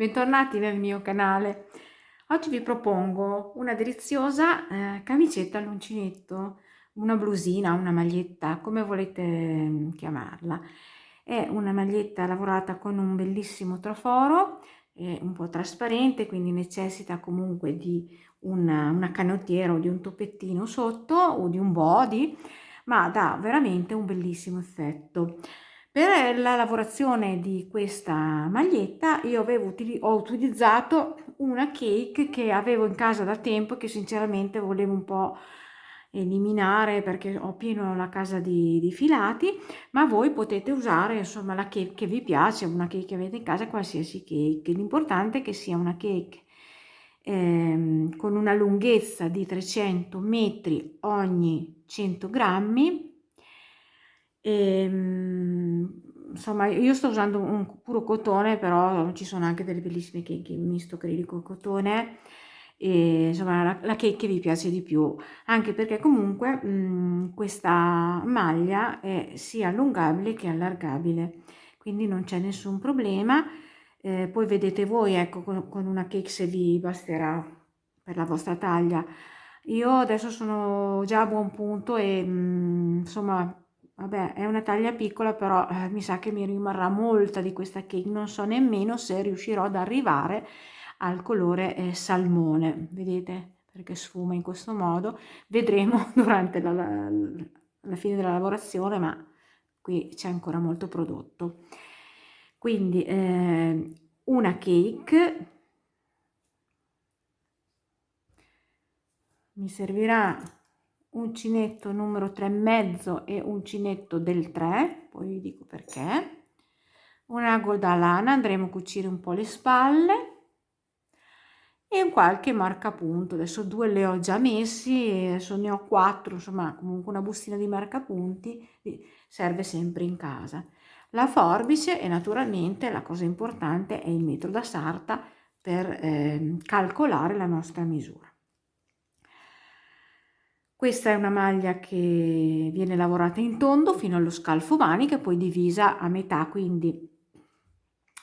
bentornati nel mio canale. Oggi vi propongo una deliziosa camicetta all'uncinetto, una blusina, una maglietta, come volete chiamarla. È una maglietta lavorata con un bellissimo traforo, un po' trasparente, quindi necessita comunque di una canottiera o di un toppettino sotto o di un body, ma dà veramente un bellissimo effetto. Per la lavorazione di questa maglietta io ho utilizzato una cake che avevo in casa da tempo e che sinceramente volevo un po' eliminare perché ho pieno la casa di filati, ma voi potete usare insomma la cake che vi piace, una cake che avete in casa, qualsiasi cake. L'importante è che sia una cake con una lunghezza di 300 metri ogni 100 grammi. Insomma, io sto usando un puro cotone, però ci sono anche delle bellissime cake misto acrilico e cotone, e insomma la cake che vi piace di più, anche perché comunque questa maglia è sia allungabile che allargabile, quindi non c'è nessun problema. Poi vedete voi, ecco, con una cake se vi basterà per la vostra taglia. Io adesso sono già a buon punto e insomma, vabbè, è una taglia piccola, però mi sa che mi rimarrà molta di questa cake. Non so nemmeno se riuscirò ad arrivare al colore salmone, vedete? Perché sfuma in questo modo. Vedremo durante la fine della lavorazione, ma qui c'è ancora molto prodotto. Quindi una cake. Mi servirà uncinetto numero 3,5 e uncinetto del 3, poi vi dico perché. Un ago da lana, andremo a cucire un po' le spalle e un qualche marcapunto. Adesso 2 le ho già messi, adesso ne ho 4, insomma comunque una bustina di marcapunti serve sempre in casa. La forbice e naturalmente la cosa importante è il metro da sarta per calcolare la nostra misura. Questa è una maglia che viene lavorata in tondo fino allo scalfo manica e poi divisa a metà, quindi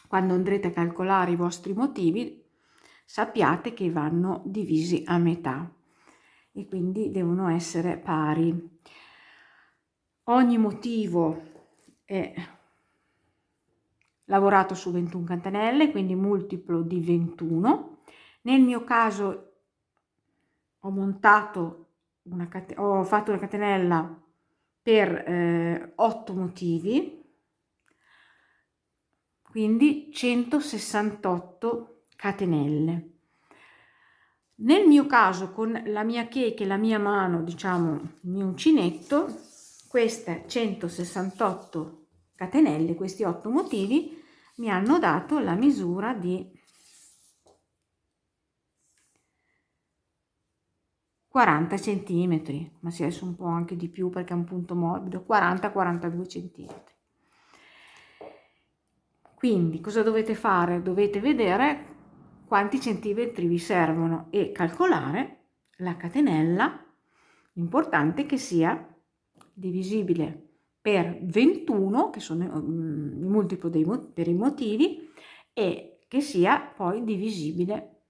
quando andrete a calcolare i vostri motivi sappiate che vanno divisi a metà e quindi devono essere pari. Ogni motivo è lavorato su 21 catenelle, quindi multiplo di 21. Nel mio caso ho fatto una catenella per 8 motivi, quindi 168 catenelle. Nel mio caso, con la mia cake e la mia mano, diciamo il mio uncinetto, queste 168 catenelle, questi 8 motivi mi hanno dato la misura di 40 centimetri, ma si è adesso un po' anche di più perché è un punto morbido, 40-42 centimetri. Quindi cosa dovete fare? Dovete vedere quanti centimetri vi servono e calcolare la catenella. L'importante è che sia divisibile per 21, che sono il multiplo per i motivi, e che sia poi divisibile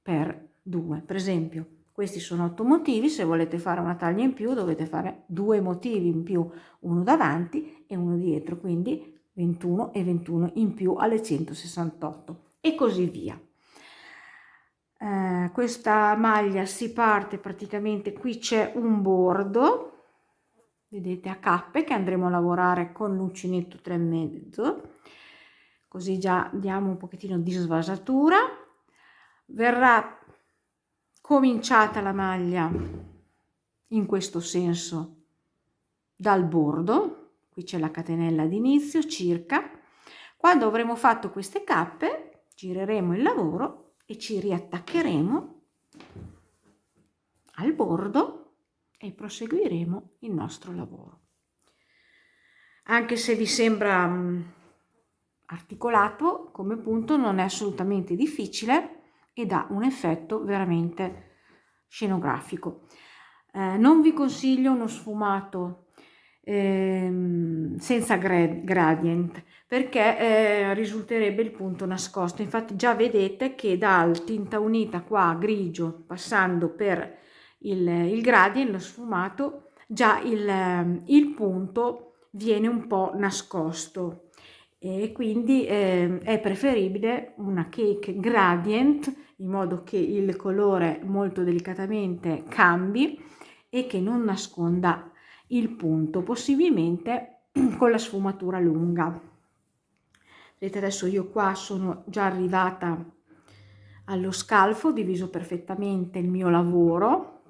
per 2. Per esempio, questi sono 8 motivi, se volete fare una taglia in più dovete fare 2 motivi in più, uno davanti e uno dietro, quindi 21 e 21 in più alle 168 e così via. Questa maglia si parte praticamente, qui c'è un bordo, vedete, a cappe che andremo a lavorare con l'uncinetto 3,5, così già diamo un pochettino di svasatura. Verrà cominciata la maglia in questo senso dal bordo, qui c'è la catenella d'inizio circa. Quando avremo fatto queste cappe gireremo il lavoro e ci riattaccheremo al bordo e proseguiremo il nostro lavoro. Anche se vi sembra articolato come punto, non è assolutamente difficile e dà un effetto veramente scenografico. Non vi consiglio uno sfumato senza gradient, perché risulterebbe il punto nascosto. Infatti già vedete che dal tinta unita qua grigio, passando per il gradient, lo sfumato, già il punto viene un po' nascosto, e quindi è preferibile una cake gradient, in modo che il colore molto delicatamente cambi e che non nasconda il punto, possibilmente con la sfumatura lunga. Vedete, adesso io qua sono già arrivata allo scalfo, ho diviso perfettamente il mio lavoro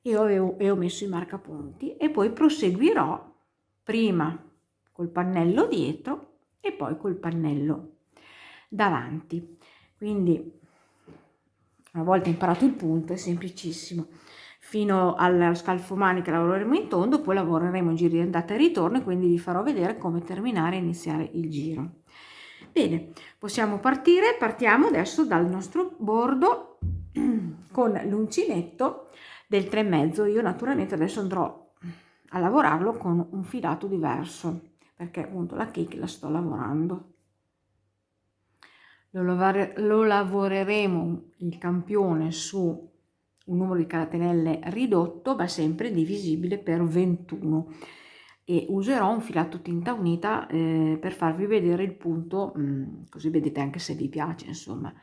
e ho messo i marcapunti, e poi proseguirò prima col pannello dietro e poi col pannello davanti. Quindi una volta imparato il punto è semplicissimo. Fino al scalfomanica lavoreremo in tondo, poi lavoreremo in giri di andata e ritorno, e quindi vi farò vedere come terminare e iniziare il giro. Bene, possiamo partire. Partiamo adesso dal nostro bordo con l'uncinetto del 3,5. Io naturalmente adesso andrò a lavorarlo con un filato diverso, perché appunto la cake la sto lavorando. Lo lavoreremo il campione su un numero di catenelle ridotto, ma sempre divisibile per 21, e userò un filato tinta unita per farvi vedere il punto, così vedete anche se vi piace, insomma,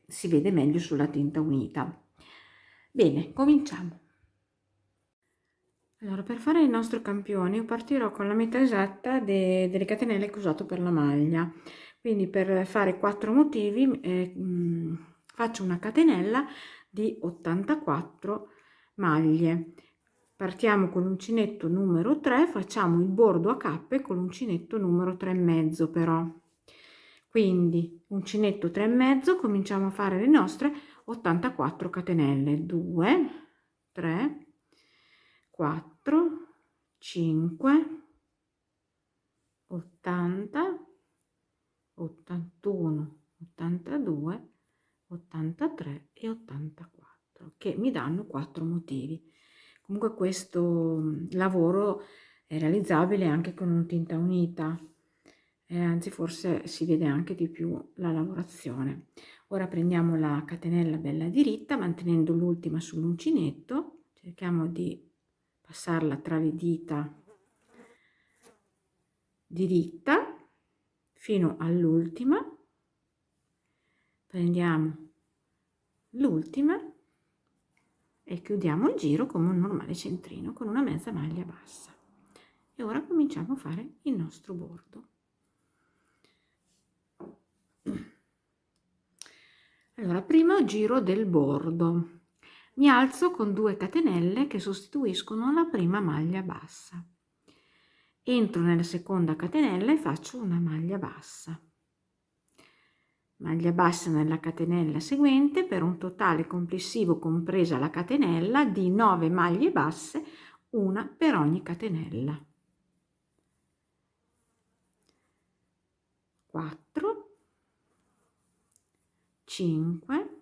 si vede meglio sulla tinta unita. Bene, cominciamo. Allora, per fare il nostro campione io partirò con la metà esatta delle catenelle che ho usato per la maglia. Quindi per fare 4 motivi faccio una catenella di 84 maglie. Partiamo con l'uncinetto numero 3, facciamo il bordo a cappe con l'uncinetto numero 3,5 però. Quindi uncinetto 3,5, cominciamo a fare le nostre 84 catenelle. 2, 3, 4, 5, 80, 81, 82, 83 e 84, che mi danno 4 motivi. Comunque questo lavoro è realizzabile anche con un tinta unita, anzi forse si vede anche di più la lavorazione. Ora prendiamo la catenella bella diritta, mantenendo l'ultima sull'uncinetto, cerchiamo di passarla tra le dita diritta fino all'ultima, prendiamo l'ultima e chiudiamo il giro come un normale centrino con una mezza maglia bassa. E ora cominciamo a fare il nostro bordo. Allora, primo giro del bordo, mi alzo con 2 catenelle che sostituiscono la prima maglia bassa, entro nella seconda catenella e faccio una maglia bassa nella catenella seguente, per un totale complessivo, compresa la catenella, di 9 maglie basse, una per ogni catenella. 4, 5,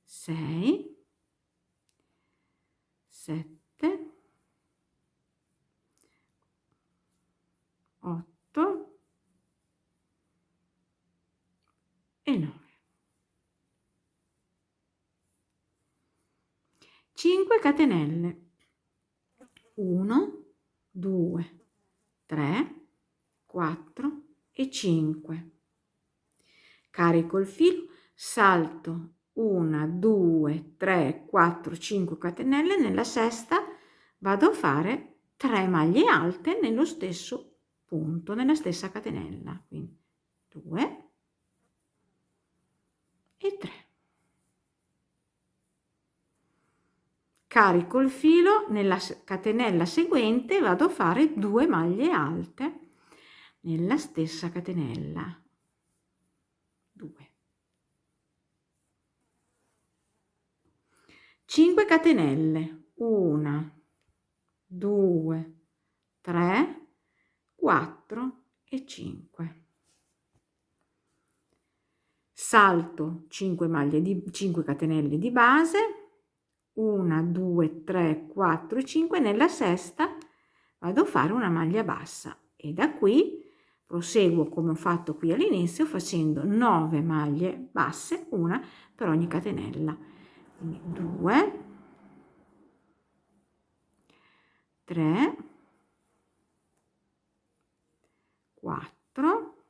6, 7, 8 e 9. 5 catenelle. 1, 2, 3, 4 e 5. Carico il filo, salto 1, 2, 3, 4, 5 catenelle, nella sesta vado a fare 3 maglie alte nello stesso punto, nella stessa catenella, quindi 2 e 3. Carico il filo, nella catenella seguente vado a fare 2 maglie alte nella stessa catenella, 2. 5 catenelle, 1, 2, 3, 4 e 5. Salto 5 catenelle di base, 1, 2, 3, 4 e 5, nella sesta vado a fare una maglia bassa e da qui proseguo come ho fatto qui all'inizio facendo 9 maglie basse, una per ogni catenella. Quindi 2, 3, 4,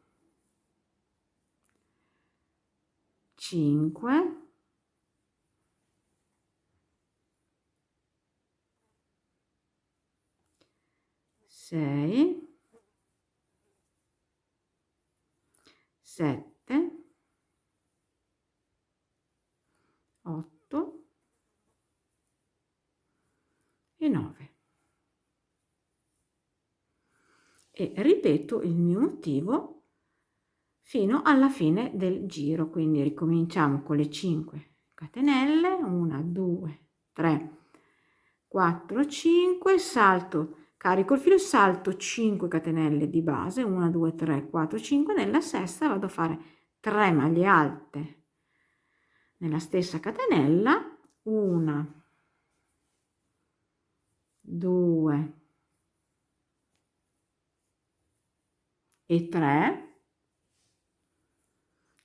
5, 6, 7, 8 e 9. E ripeto il mio motivo fino alla fine del giro, quindi ricominciamo con le 5 catenelle, 1, 2, 3, 4, 5, salto, carico il filo, salto 5 catenelle di base, 1, 2, 3, 4, 5, nella sesta vado a fare 3 maglie alte nella stessa catenella, 1, 2 e 3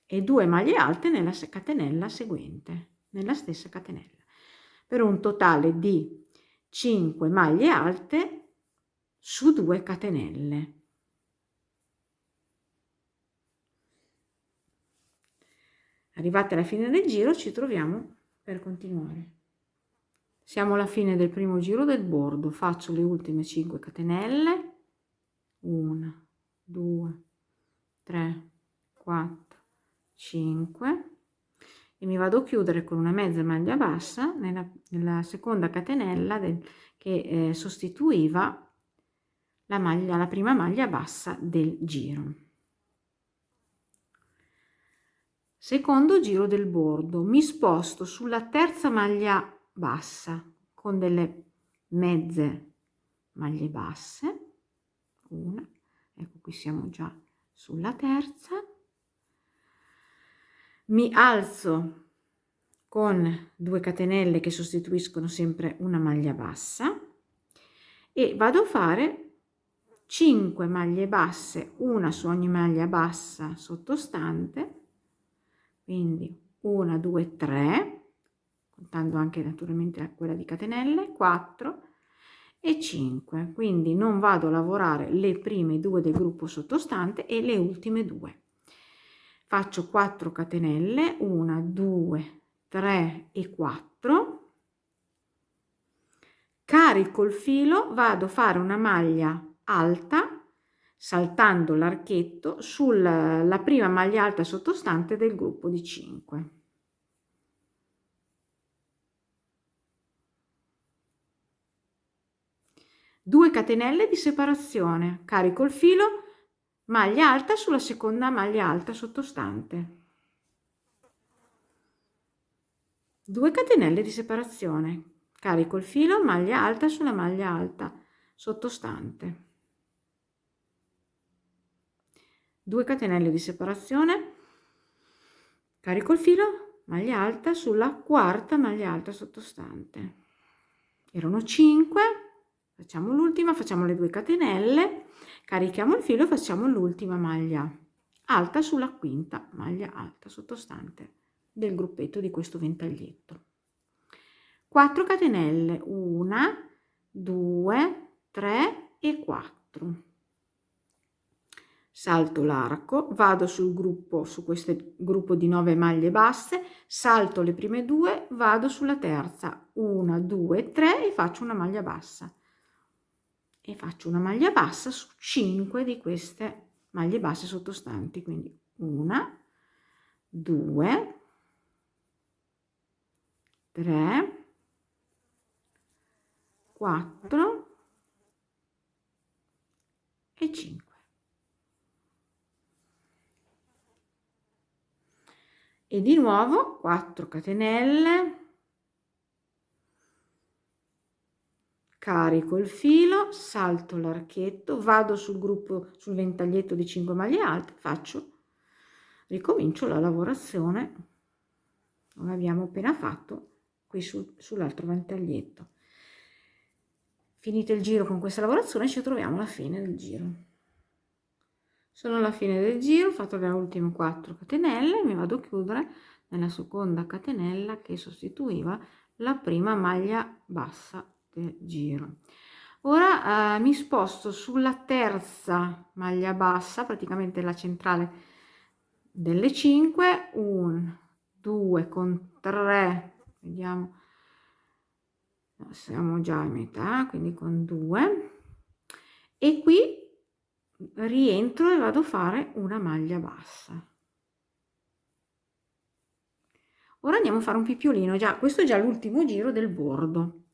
e 2 maglie alte nella catenella seguente, nella stessa catenella, per un totale di 5 maglie alte su 2 catenelle. Arrivate alla fine del giro ci troviamo per continuare. Siamo alla fine del primo giro del bordo, faccio le ultime 5 catenelle, 1, 2, 3, 4, 5 e mi vado a chiudere con una mezza maglia bassa nella seconda catenella che sostituiva la prima maglia bassa del giro. Secondo giro del bordo, mi sposto sulla terza maglia bassa con delle mezze maglie basse, una, ecco qui siamo già sulla terza, mi alzo con 2 catenelle che sostituiscono sempre una maglia bassa e vado a fare 5 maglie basse, una su ogni maglia bassa sottostante, quindi 1, 2, 3, contando anche naturalmente quella di catenelle, 4 e 5, quindi non vado a lavorare le prime 2 del gruppo sottostante e le ultime 2. Faccio 4 catenelle, 1, 2, 3 e 4, carico il filo, vado a fare una maglia alta saltando l'archetto sulla prima maglia alta sottostante del gruppo di 5. Due catenelle di separazione, carico il filo, maglia alta sulla seconda maglia alta sottostante, 2 catenelle di separazione, carico il filo, maglia alta sulla maglia alta sottostante, 2 catenelle di separazione, carico il filo, maglia alta sulla quarta maglia alta sottostante. Erano 5, facciamo l'ultima, facciamo le 2 catenelle, carichiamo il filo e facciamo l'ultima maglia alta sulla quinta maglia alta sottostante del gruppetto di questo ventaglietto. 4 catenelle, 1, 2, 3 e 4. Salto l'arco, vado sul gruppo, su questo gruppo di 9 maglie basse, salto le prime 2, vado sulla terza, 1, 2, 3 e faccio una maglia bassa. E faccio una maglia bassa su 5 di queste maglie basse sottostanti, quindi 1, 2, 3, 4 e 5. E di nuovo 4 catenelle, carico il filo, salto l'archetto, vado sul gruppo, sul ventaglietto di 5 maglie alte, ricomincio la lavorazione come abbiamo appena fatto qui sull'altro ventaglietto. Finito il giro con questa lavorazione ci troviamo alla fine del giro. Sono alla fine del giro, ho fatto le ultime 4 catenelle, mi vado a chiudere nella seconda catenella che sostituiva la prima maglia bassa del giro. Ora mi sposto sulla terza maglia bassa, praticamente la centrale delle 5, 1, 2 con 3, vediamo, no, siamo già a metà, quindi con 2, e qui rientro e vado a fare una maglia bassa. Ora andiamo a fare un pipiolino, già questo è già l'ultimo giro del bordo,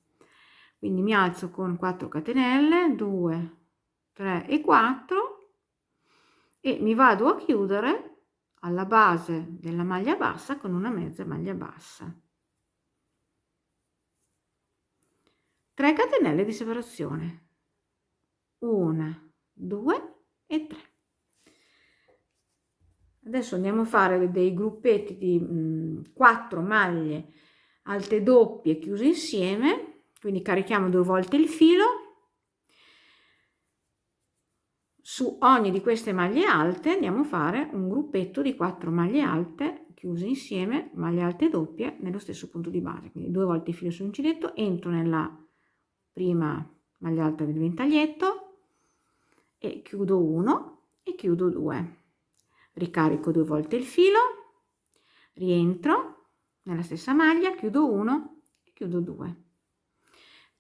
quindi mi alzo con 4 catenelle, 2, 3 e 4, e mi vado a chiudere alla base della maglia bassa con una mezza maglia bassa. 3 catenelle di separazione, 1, 2 e 3. Adesso andiamo a fare dei gruppetti di 4 maglie alte doppie chiuse insieme, quindi carichiamo 2 volte il filo. Su ogni di queste maglie alte andiamo a fare un gruppetto di 4 maglie alte chiuse insieme, maglie alte doppie nello stesso punto di base, quindi 2 volte il filo sull'uncinetto, entro nella prima maglia alta del ventaglietto e chiudo 1 e chiudo 2. Ricarico 2 volte il filo, rientro nella stessa maglia, chiudo 1 e chiudo 2.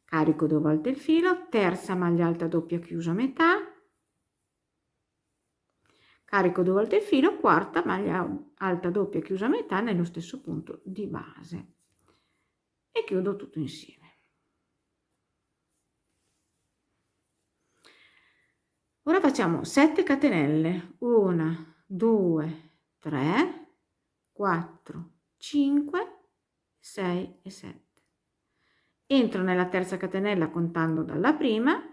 Carico 2 volte il filo, terza maglia alta doppia chiusa a metà, carico 2 volte il filo, quarta maglia alta doppia chiusa a metà nello stesso punto di base e chiudo tutto insieme. Ora facciamo 7 catenelle, 1, 2, 3, 4, 5, 6 e 7. Entro nella terza catenella contando dalla prima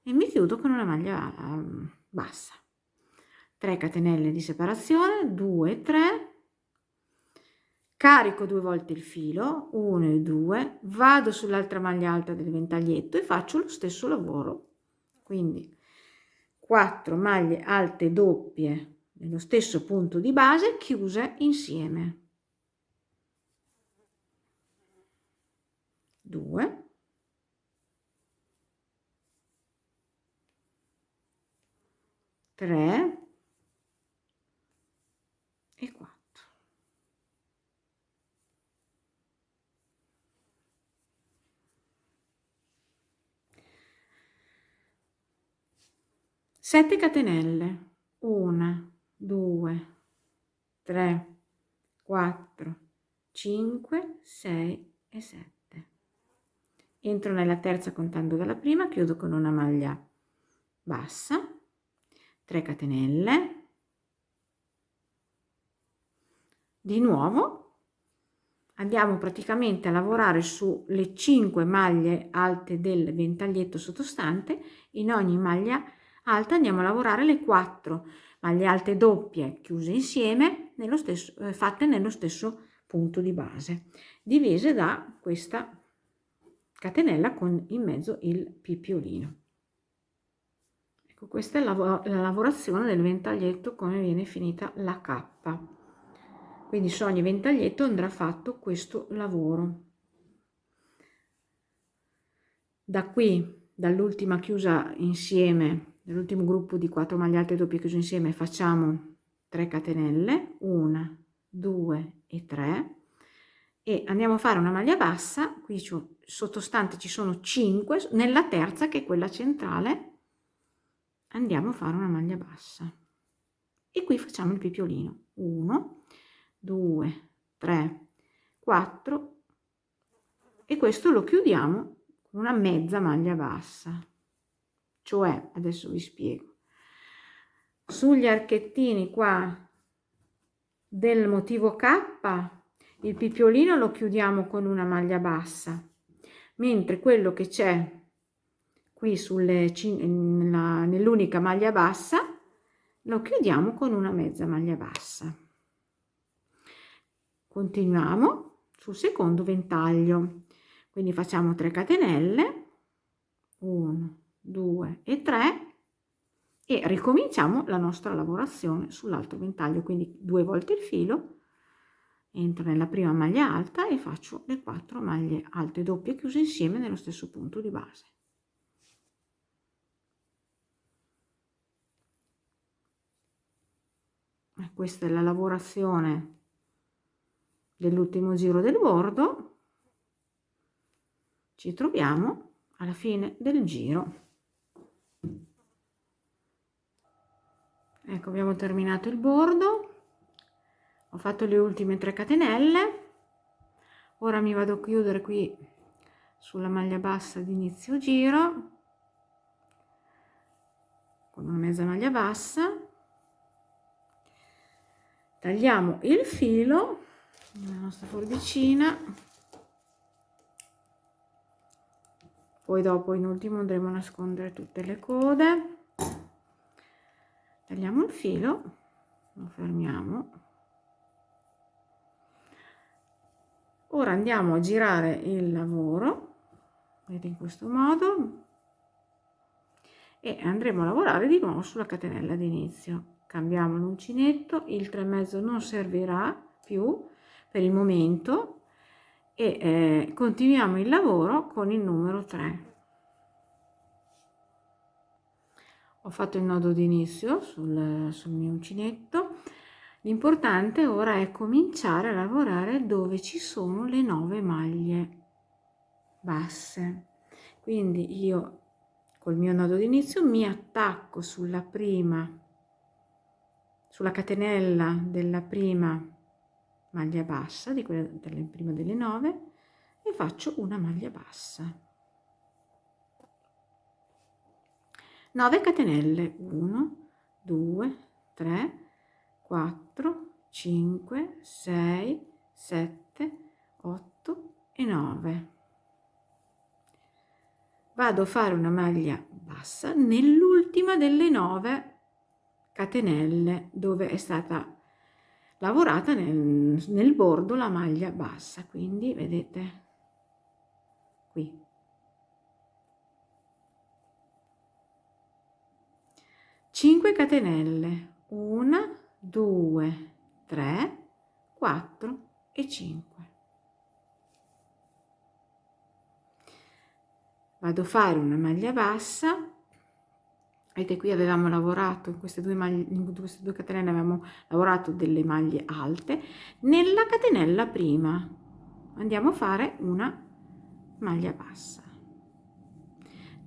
e mi chiudo con una maglia bassa. 3 catenelle di separazione, 2, 3, carico 2 volte il filo, 1 e 2, vado sull'altra maglia alta del ventaglietto e faccio lo stesso lavoro. Quindi 4 maglie alte doppie nello stesso punto di base chiuse insieme. 2, 3 e 4. 7 catenelle, 1, 2, 3, 4, 5, 6 e 7. Entro nella terza contando dalla prima, chiudo con una maglia bassa, 3 catenelle, di nuovo andiamo praticamente a lavorare sulle 5 maglie alte del ventaglietto sottostante. In ogni maglia alta andiamo a lavorare le 4 maglie alte doppie chiuse insieme fatte nello stesso punto di base, divise da questa catenella con in mezzo il pipiolino. Ecco, questa è la lavorazione del ventaglietto, come viene finita la cappa. Quindi su ogni ventaglietto andrà fatto questo lavoro. Da qui, dall'ultima chiusa insieme, nell'ultimo gruppo di 4 maglie alte doppie chiuse insieme, facciamo 3 catenelle, 1, 2 e 3, e andiamo a fare una maglia bassa. Qui sottostante ci sono 5, nella terza, che è quella centrale, andiamo a fare una maglia bassa e qui facciamo il pipiolino. 1, 2, 3, 4, e questo lo chiudiamo con una mezza maglia bassa. Cioè, adesso vi spiego, sugli archettini qua del motivo K il pipiolino lo chiudiamo con una maglia bassa, mentre quello che c'è qui nell'unica maglia bassa lo chiudiamo con una mezza maglia bassa. Continuiamo sul secondo ventaglio, quindi facciamo 3 catenelle, 1, 2 e 3, e ricominciamo la nostra lavorazione sull'altro ventaglio, quindi 2 volte il filo, entro nella prima maglia alta e faccio le 4 maglie alte doppie chiuse insieme nello stesso punto di base. E questa è la lavorazione dell'ultimo giro del bordo. Ci troviamo alla fine del giro. Ecco, abbiamo terminato il bordo, ho fatto le ultime 3 catenelle, ora mi vado a chiudere qui sulla maglia bassa di inizio giro con una mezza maglia bassa, tagliamo il filo nella nostra forbicina, poi dopo in ultimo andremo a nascondere tutte le code. Tagliamo il filo, lo fermiamo. Ora andiamo a girare il lavoro, vedete, in questo modo, e andremo a lavorare di nuovo sulla catenella d'inizio. Cambiamo l'uncinetto, il 3,5 non servirà più per il momento e continuiamo il lavoro con il numero 3. Ho fatto il nodo d'inizio sul mio uncinetto. L'importante ora è cominciare a lavorare dove ci sono le 9 maglie basse. Quindi io col mio nodo d'inizio mi attacco sulla catenella della prima maglia bassa, di quella della prima delle 9, e faccio una maglia bassa. 9 catenelle, 1, 2, 3, 4, 5, 6, 7, 8 e 9. Vado a fare una maglia bassa nell'ultima delle 9 catenelle dove è stata lavorata nel bordo la maglia bassa, quindi vedete qui. 5 catenelle, 1, 2, 3, 4 e 5. Vado a fare una maglia bassa. Vedete, qui avevamo lavorato in queste due catenelle, avevamo lavorato delle maglie alte. Nella catenella prima andiamo a fare una maglia bassa.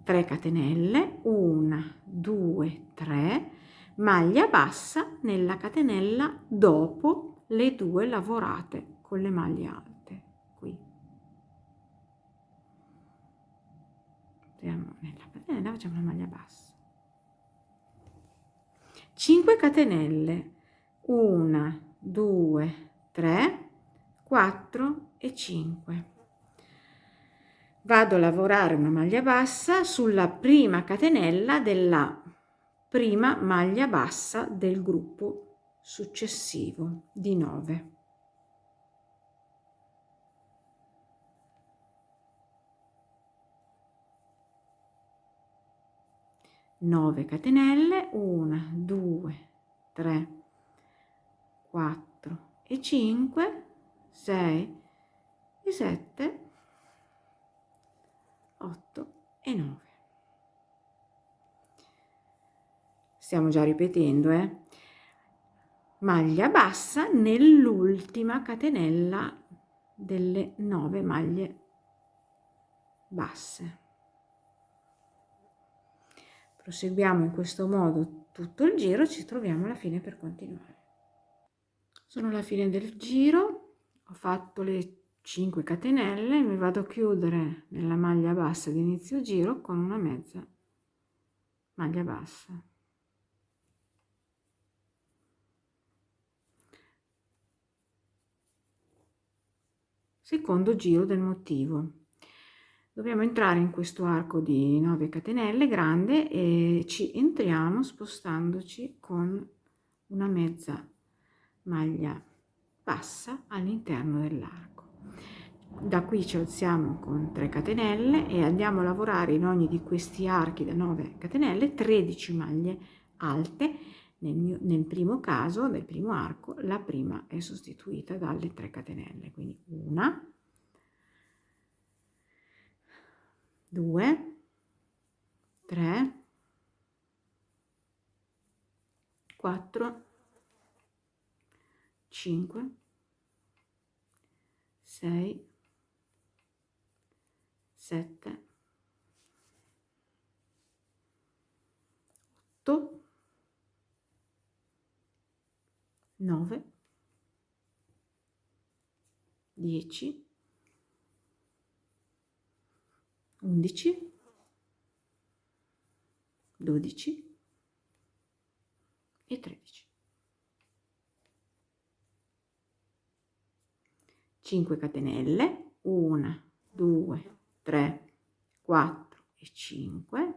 3 catenelle, 1, 2, 3, maglia bassa nella catenella dopo le 2 lavorate con le maglie alte, qui. Entriamo nella catenella, facciamo una maglia bassa. 5 catenelle, 1, 2, 3, 4 e 5. Vado a lavorare una maglia bassa sulla prima catenella della prima maglia bassa del gruppo successivo di 9. Nove catenelle, 1, 2, 3, 4 e 5, 6 e 7, 8 e 9. Stiamo già ripetendo, maglia bassa nell'ultima catenella delle 9 maglie basse. Proseguiamo in questo modo tutto il giro, ci troviamo alla fine per continuare. Sono alla fine del giro, ho fatto le 5 catenelle, mi vado a chiudere nella maglia bassa di inizio giro con una mezza maglia bassa. Secondo giro del motivo. Dobbiamo entrare in questo arco di 9 catenelle grande e ci entriamo spostandoci con una mezza maglia bassa all'interno dell'arco. Da qui ci alziamo con 3 catenelle e andiamo a lavorare in ogni di questi archi da 9 catenelle 13 maglie alte. Nel primo caso, nel primo arco, la prima è sostituita dalle 3 catenelle, quindi 1, 2, 3, 4, 5, 6, 7, 8, 9, 10, 11, 12 e 13. 5 catenelle, 1, 2, 3, 4 e 5.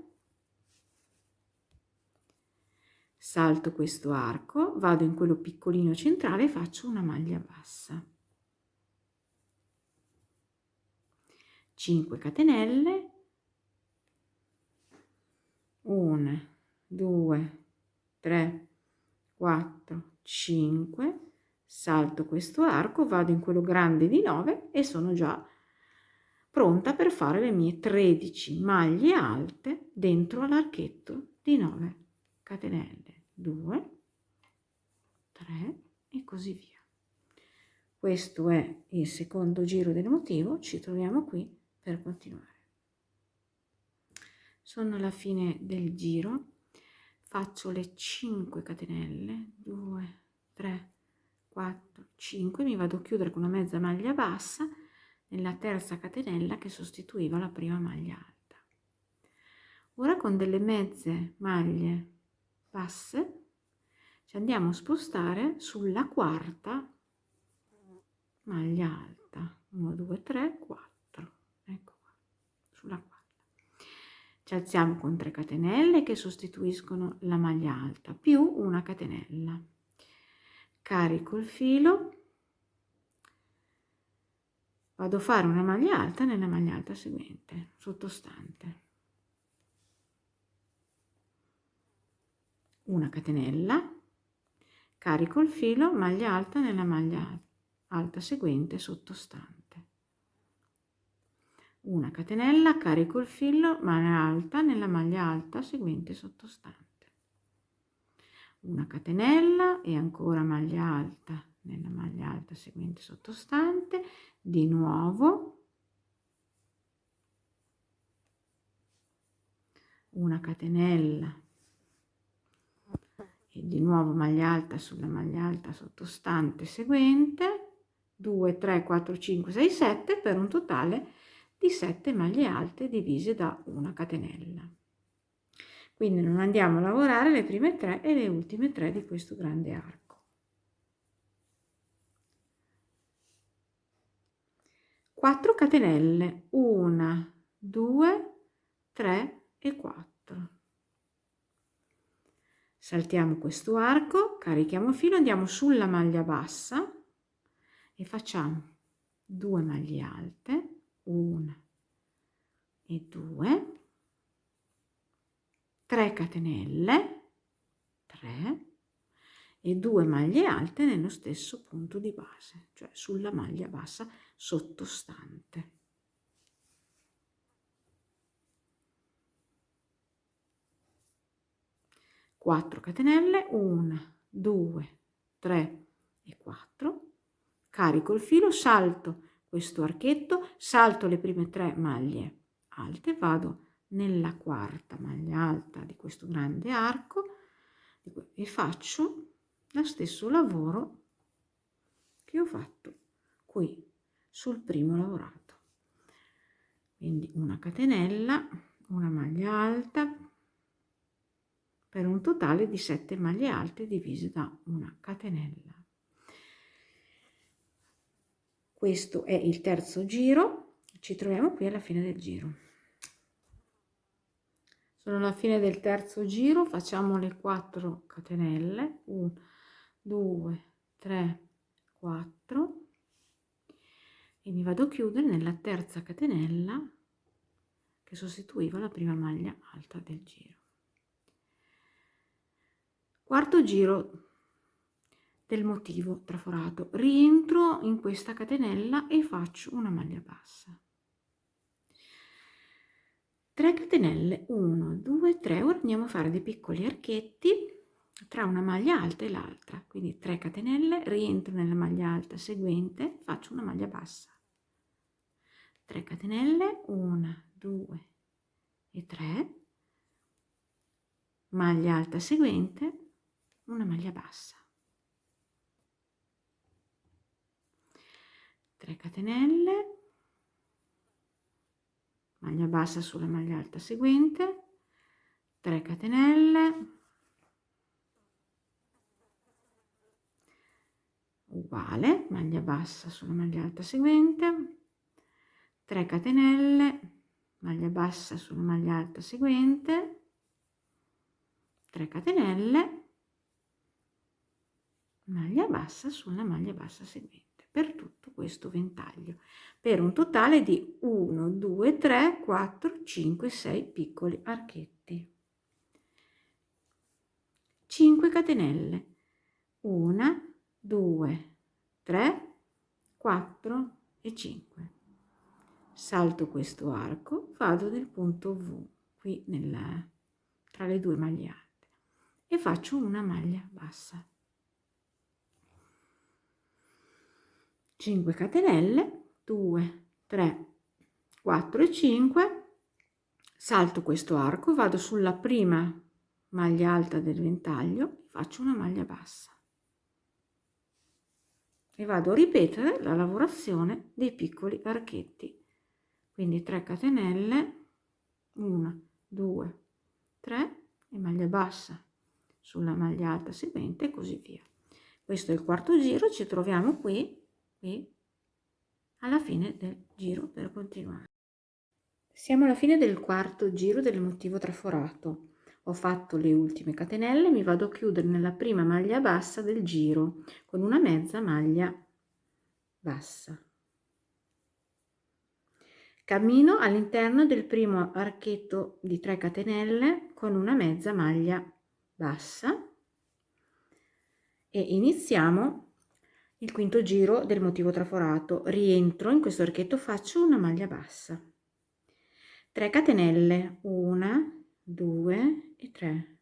Salto questo arco, vado in quello piccolino centrale e faccio una maglia bassa. 5 catenelle, 1, 2, 3, 4, 5, salto questo arco, vado in quello grande di 9 e sono già pronta per fare le mie 13 maglie alte dentro all'archetto di 9 catenelle, 2, 3 e così via. Questo è il secondo giro del motivo, ci troviamo qui per continuare. Sono alla fine del giro, faccio le 5 catenelle, 2, 3, 4, 5, mi vado a chiudere con una mezza maglia bassa nella terza catenella che sostituiva la prima maglia alta. Ora con delle mezze maglie basse ci andiamo a spostare sulla quarta maglia alta, 1, 2, 3, 4, ecco qua, sulla quarta. Ci alziamo con 3 catenelle che sostituiscono la maglia alta più una catenella. Carico il filo, vado a fare una maglia alta nella maglia alta seguente, sottostante. Una catenella, carico il filo, maglia alta nella maglia alta seguente, sottostante. Una catenella, carico il filo, maglia alta nella maglia alta seguente sottostante. Una catenella e ancora maglia alta nella maglia alta seguente sottostante, di nuovo una catenella e di nuovo maglia alta sulla maglia alta sottostante seguente, 2, 3, 4, 5, 6, 7 per un totale di 7 maglie alte divise da una catenella. Quindi non andiamo a lavorare le prime 3 e le ultime 3 di questo grande arco. 4 catenelle, 1, 2, 3 e 4. Saltiamo questo arco, carichiamo il filo, andiamo sulla maglia bassa e facciamo 2 maglie alte, 1 e 2, 3 catenelle, 3 e 2 maglie alte nello stesso punto di base, cioè sulla maglia bassa sottostante. 4 catenelle, 1, 2, 3 e 4, carico il filo, salto questo archetto, salto le prime 3 maglie alte, vado nella quarta maglia alta di questo grande arco e faccio lo stesso lavoro che ho fatto qui sul primo lavorato. Quindi una catenella, una maglia alta, per un totale di 7 maglie alte divise da una catenella. Questo è il terzo giro, ci troviamo qui alla fine del giro. Sono alla fine del terzo giro, facciamo le 4 catenelle, 1, 2, 3, 4 e mi vado a chiudere nella terza catenella che sostituiva la prima maglia alta del giro. quarto giro del motivo traforato, rientro in questa catenella e faccio una maglia bassa, 3 catenelle, 1 2 3. Ora andiamo a fare dei piccoli archetti tra una maglia alta e l'altra, quindi 3 catenelle, rientro nella maglia alta seguente, faccio una maglia bassa, 3 catenelle, 1 2 e 3, maglia alta seguente, una maglia bassa, 3 catenelle, maglia bassa sulla maglia alta seguente, 3 catenelle, uguale, maglia bassa sulla maglia alta seguente, 3 catenelle, maglia bassa sulla maglia alta seguente, 3 catenelle, maglia bassa sulla maglia bassa seguente, per tutto questo ventaglio, per un totale di 1 2 3 4 5 6 piccoli archetti, 5 catenelle, 1 2 3 4 e 5, salto questo arco, vado nel punto V qui tra le due maglie alte e faccio una maglia bassa, 5 catenelle, 2 3 4 e 5, salto questo arco, vado sulla prima maglia alta del ventaglio, faccio una maglia bassa e vado a ripetere la lavorazione dei piccoli archetti, quindi 3 catenelle, 1 2 3 e maglia bassa sulla maglia alta seguente e così via. Questo è il quarto giro, ci troviamo qui alla fine del giro per continuare. Siamo alla fine del quarto giro del motivo traforato. Ho fatto le ultime catenelle, mi vado a chiudere nella prima maglia bassa del giro con una mezza maglia bassa. Cammino all'interno del primo archetto di 3 catenelle con una mezza maglia bassa e iniziamo il quinto giro del motivo traforato. Rientro in questo archetto, faccio una maglia bassa, 3 catenelle, 1 2 e 3,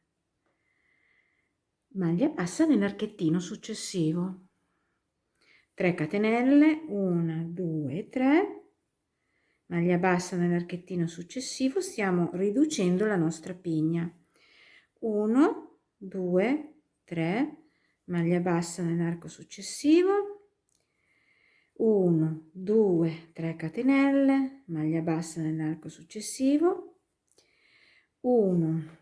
maglia bassa nell'archettino successivo, 3 catenelle, 1 2 e 3, maglia bassa nell'archettino successivo, stiamo riducendo la nostra pigna, 1 2 3, maglia bassa nell'arco successivo, 1 2 3 catenelle, maglia bassa nell'arco successivo, 1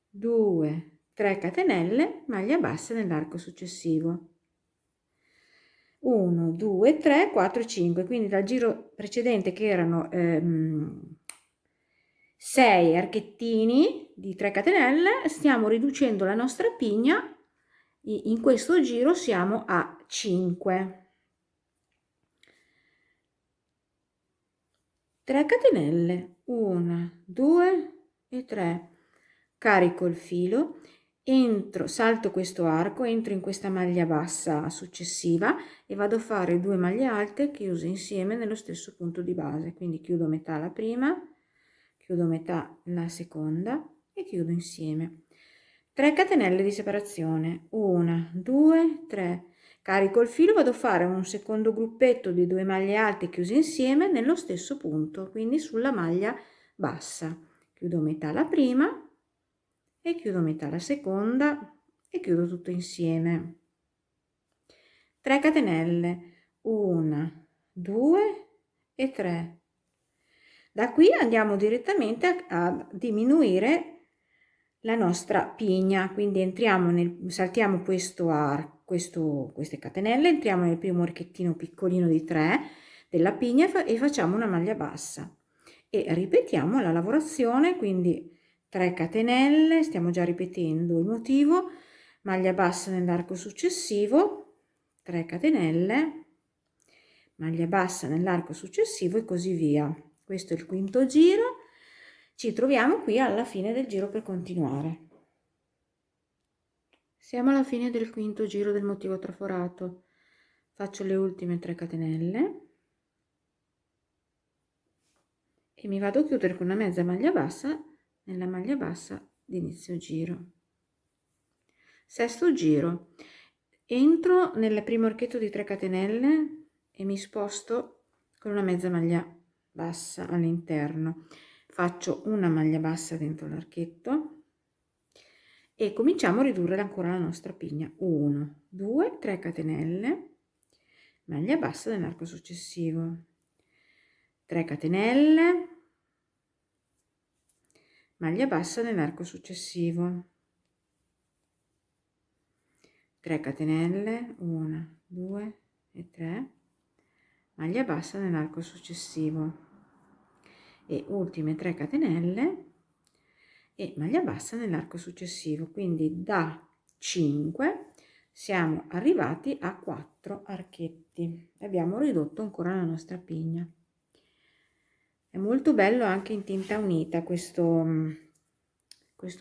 2 3 catenelle, maglia bassa nell'arco successivo, 1 2 3 4 5, quindi dal giro precedente che erano 6 archettini di 3 catenelle stiamo riducendo la nostra pigna, in questo giro siamo a 5, 3 catenelle, 1 2 e 3, carico il filo, entro, salto questo arco, entro in questa maglia bassa successiva e vado a fare 2 maglie alte chiuse insieme nello stesso punto di base, quindi chiudo metà la prima, chiudo metà la seconda e chiudo insieme, 3 catenelle di separazione, 1 2 3, carico il filo, vado a fare un secondo gruppetto di 2 maglie alte chiuse insieme nello stesso punto, quindi sulla maglia bassa, chiudo metà la prima e chiudo metà la seconda e chiudo tutto insieme, 3 catenelle, 1 2 e 3. Da qui andiamo direttamente a diminuire la nostra pigna, quindi entriamo saltiamo queste catenelle, entriamo nel primo archettino piccolino di 3 della pigna e facciamo una maglia bassa e ripetiamo la lavorazione, quindi 3 catenelle, stiamo già ripetendo il motivo, maglia bassa nell'arco successivo, 3 catenelle, maglia bassa nell'arco successivo e così via. Questo è il quinto giro, ci troviamo qui alla fine del giro per continuare. Siamo alla fine del quinto giro del motivo traforato. Faccio le ultime 3 catenelle e mi vado a chiudere con una mezza maglia bassa nella maglia bassa di inizio giro. Sesto giro, entro nel primo archetto di 3 catenelle e mi sposto con una mezza maglia bassa all'interno. Faccio una maglia bassa dentro l'archetto e cominciamo a ridurre ancora la nostra pigna. 1, 2, 3 catenelle, maglia bassa nell'arco successivo, 3 catenelle, maglia bassa nell'arco successivo, 3 catenelle, 1, 2 e 3, maglia bassa nell'arco successivo e ultime 3 catenelle e maglia bassa nell'arco successivo. Quindi da 5 siamo arrivati a 4 archetti, abbiamo ridotto ancora la nostra pigna. È molto bello anche in tinta unita questo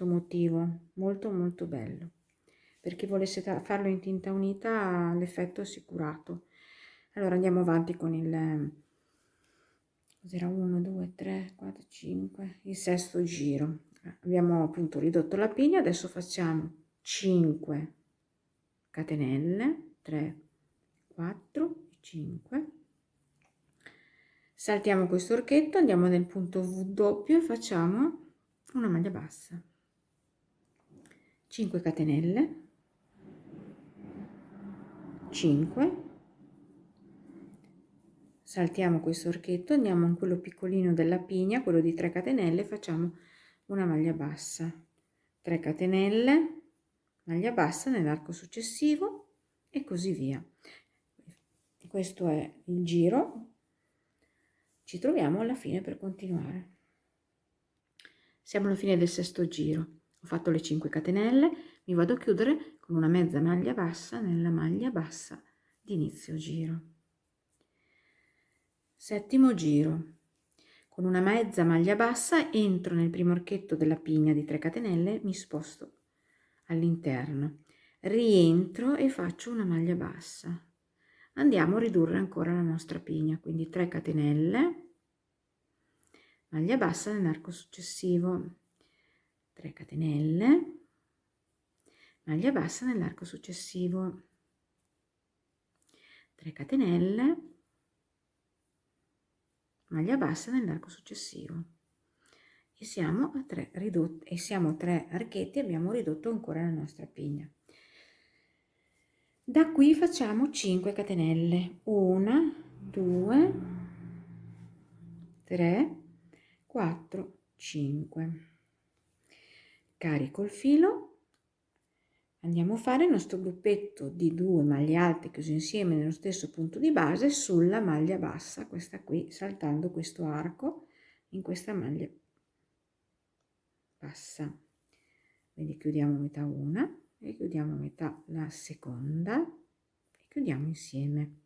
motivo, molto bello. Per chi volesse farlo in tinta unita l'effetto è assicurato. Allora andiamo avanti con il 1, 2, 3, 4, 5, il sesto giro. Abbiamo appunto ridotto la pigna, adesso facciamo 5 catenelle, 3, 4, 5. Saltiamo questo archetto, andiamo nel punto W doppio e facciamo una maglia bassa. 5 catenelle, 5, saltiamo questo archetto, andiamo in quello piccolino della pigna, quello di 3 catenelle, facciamo una maglia bassa, 3 catenelle, maglia bassa nell'arco successivo e così via. Questo è il giro, ci troviamo alla fine per continuare. Siamo alla fine del sesto giro, ho fatto le 5 catenelle, mi vado a chiudere con una mezza maglia bassa nella maglia bassa di inizio giro. Settimo giro, con una mezza maglia bassa entro nel primo archetto della pigna di 3 catenelle, mi sposto all'interno, rientro e faccio una maglia bassa. Andiamo a ridurre ancora la nostra pigna, quindi 3 catenelle, maglia bassa nell'arco successivo, 3 catenelle, maglia bassa nell'arco successivo, 3 catenelle, maglia bassa nell'arco successivo e siamo a 3 ridotti e siamo a 3 archetti, abbiamo ridotto ancora la nostra pigna. Da qui facciamo 5 catenelle, 1, 2, 3, 4, 5. Carico il filo, andiamo a fare il nostro gruppetto di 2 maglie alte chiuse insieme nello stesso punto di base sulla maglia bassa, questa qui, saltando questo arco in questa maglia bassa. Quindi chiudiamo metà una e chiudiamo metà la seconda e chiudiamo insieme.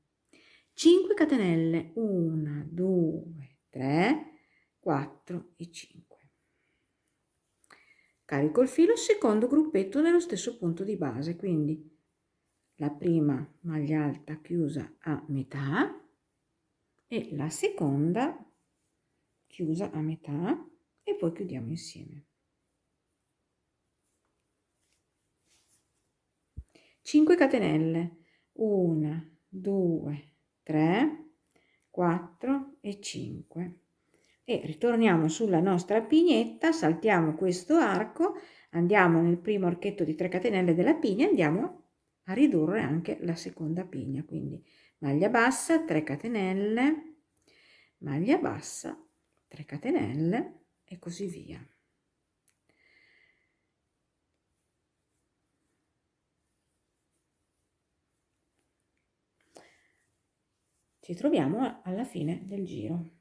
5 catenelle, 1, 2, 3, 4 e 5. Carico il filo, secondo gruppetto nello stesso punto di base, quindi la prima maglia alta chiusa a metà e la seconda chiusa a metà e poi chiudiamo insieme. 5 catenelle, 1, 2, 3, 4 e 5 e ritorniamo sulla nostra pignetta, saltiamo questo arco, andiamo nel primo archetto di 3 catenelle della pigna e andiamo a ridurre anche la seconda pigna, quindi maglia bassa, 3 catenelle, maglia bassa, 3 catenelle e così via. Ci troviamo alla fine del giro.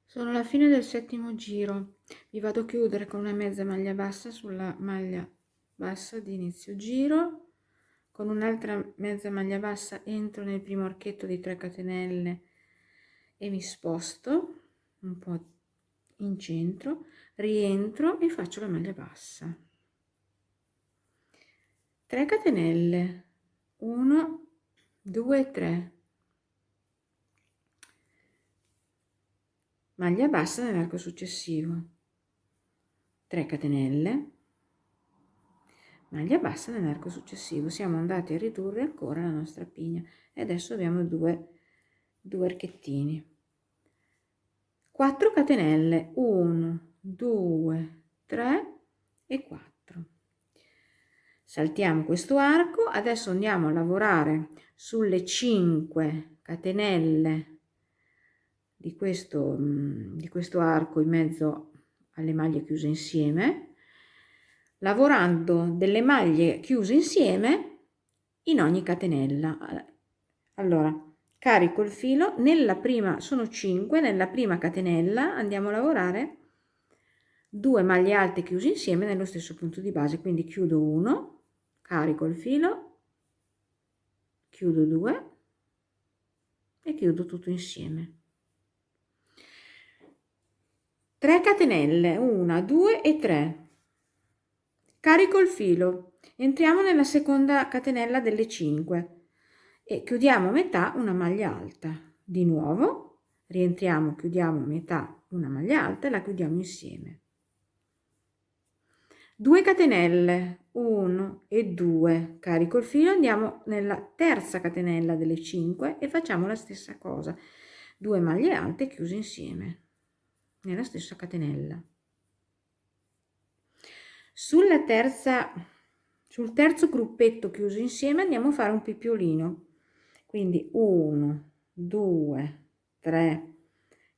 Sono alla fine del settimo giro, vi vado a chiudere con una mezza maglia bassa sulla maglia bassa di inizio giro, con un'altra mezza maglia bassa entro nel primo archetto di 3 catenelle e mi sposto un po' in centro, rientro e faccio la maglia bassa. 3 catenelle, 1, 2, 3, maglia bassa nell'arco successivo, 3 catenelle, maglia bassa nell'arco successivo. Siamo andati a ridurre ancora la nostra pigna e adesso abbiamo due archettini. 4 catenelle, 1, 2, 3 e 4. Saltiamo questo arco, adesso andiamo a lavorare sulle 5 catenelle di questo arco in mezzo alle maglie chiuse insieme, lavorando delle maglie chiuse insieme in ogni catenella. Allora, carico il filo, nella prima sono 5, nella prima catenella andiamo a lavorare 2 maglie alte chiuse insieme nello stesso punto di base, quindi chiudo 1, carico il filo, chiudo 2 e chiudo tutto insieme. 3 catenelle, 1, 2 e 3, carico il filo, entriamo nella seconda catenella delle 5 e chiudiamo a metà una maglia alta. Di nuovo rientriamo, chiudiamo a metà una maglia alta e la chiudiamo insieme. 2 catenelle, 1 e 2, carico il filo, andiamo nella terza catenella delle 5 e facciamo la stessa cosa, 2 maglie alte chiuse insieme nella stessa catenella. Sul terzo gruppetto chiuso insieme andiamo a fare un pippiolino, quindi 1, 2, 3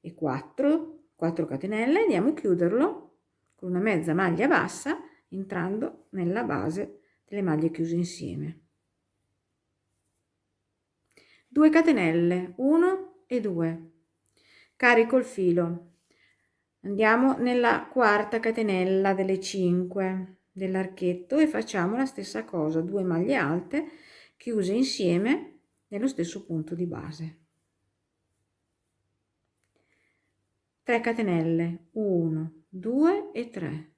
e 4 catenelle, andiamo a chiuderlo con una mezza maglia bassa entrando nella base delle maglie chiuse insieme. 2 catenelle, 1 e 2, carico il filo, andiamo nella quarta catenella delle 5 dell'archetto e facciamo la stessa cosa, 2 maglie alte chiuse insieme nello stesso punto di base. 3 catenelle, 1, 2 e 3,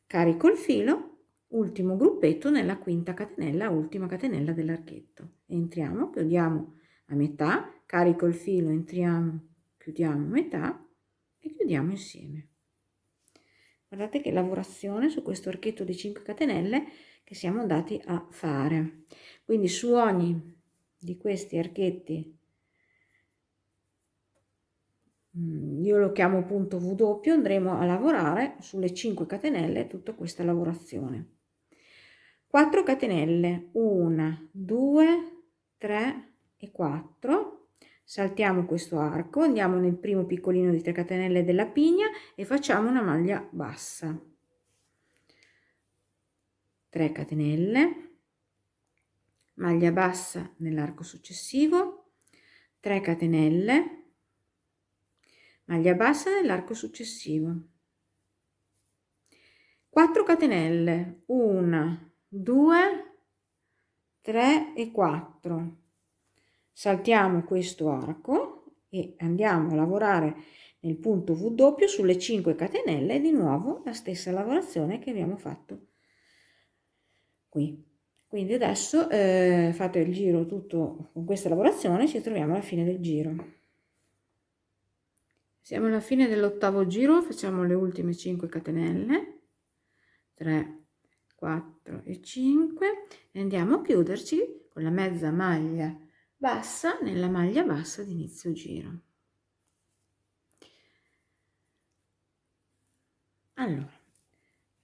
carico il filo, ultimo gruppetto nella quinta catenella, ultima catenella dell'archetto, entriamo, chiudiamo a metà, carico il filo, entriamo, chiudiamo a metà e chiudiamo insieme. Guardate che lavorazione su questo archetto di 5 catenelle che siamo andati a fare. Quindi su ogni di questi archetti, io lo chiamo punto W, andremo a lavorare sulle 5 catenelle tutta questa lavorazione. 4 catenelle, 1, 2, 3 e 4, saltiamo questo arco, andiamo nel primo piccolino di 3 catenelle della pigna e facciamo una maglia bassa. 3 catenelle, maglia bassa nell'arco successivo, 3 catenelle, maglia bassa nell'arco successivo, 4 catenelle, 1, 2, 3 e 4, saltiamo questo arco e andiamo a lavorare nel punto W sulle 5 catenelle e di nuovo la stessa lavorazione che abbiamo fatto qui. Quindi adesso fate il giro tutto con questa lavorazione, ci troviamo alla fine del giro. Siamo alla fine dell'ottavo giro, facciamo le ultime 5 catenelle, 3, 4 e 5 e andiamo a chiuderci con la mezza maglia bassa nella maglia bassa di inizio giro. Allora,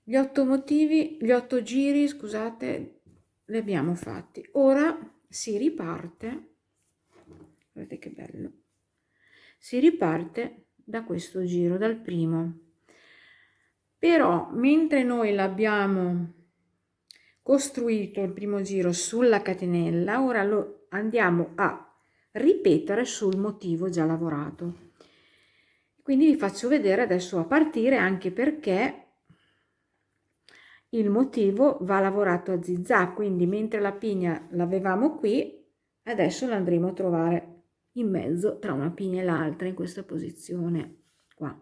gli 8 giri, scusate, li abbiamo fatti. Ora si riparte, guardate che bello, si riparte da questo giro, dal primo. Però mentre noi l'abbiamo costruito il primo giro sulla catenella, ora lo andiamo a ripetere sul motivo già lavorato. Quindi vi faccio vedere adesso a partire, anche perché il motivo va lavorato a zigzag, quindi mentre la pigna l'avevamo qui, adesso la andremo a trovare in mezzo tra una pigna e l'altra in questa posizione qua.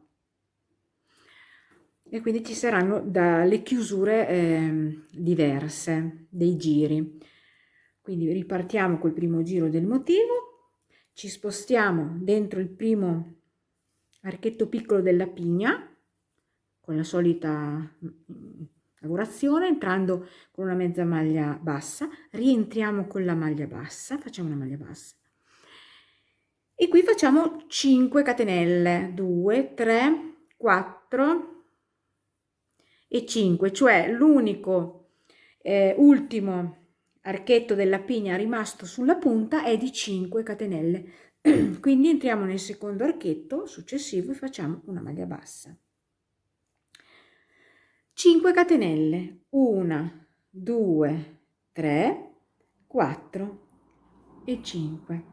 e quindi ci saranno le chiusure diverse dei giri. Quindi ripartiamo col primo giro del motivo, ci spostiamo dentro il primo archetto piccolo della pigna con la solita lavorazione, entrando con una mezza maglia bassa, rientriamo con la maglia bassa, facciamo una maglia bassa e qui facciamo 5 catenelle, 2, 3, 4 e 5, cioè l'unico ultimo archetto della pigna rimasto sulla punta è di 5 catenelle. Quindi entriamo nel secondo archetto successivo e facciamo una maglia bassa. 5 catenelle, 1, 2, 3, 4 e 5.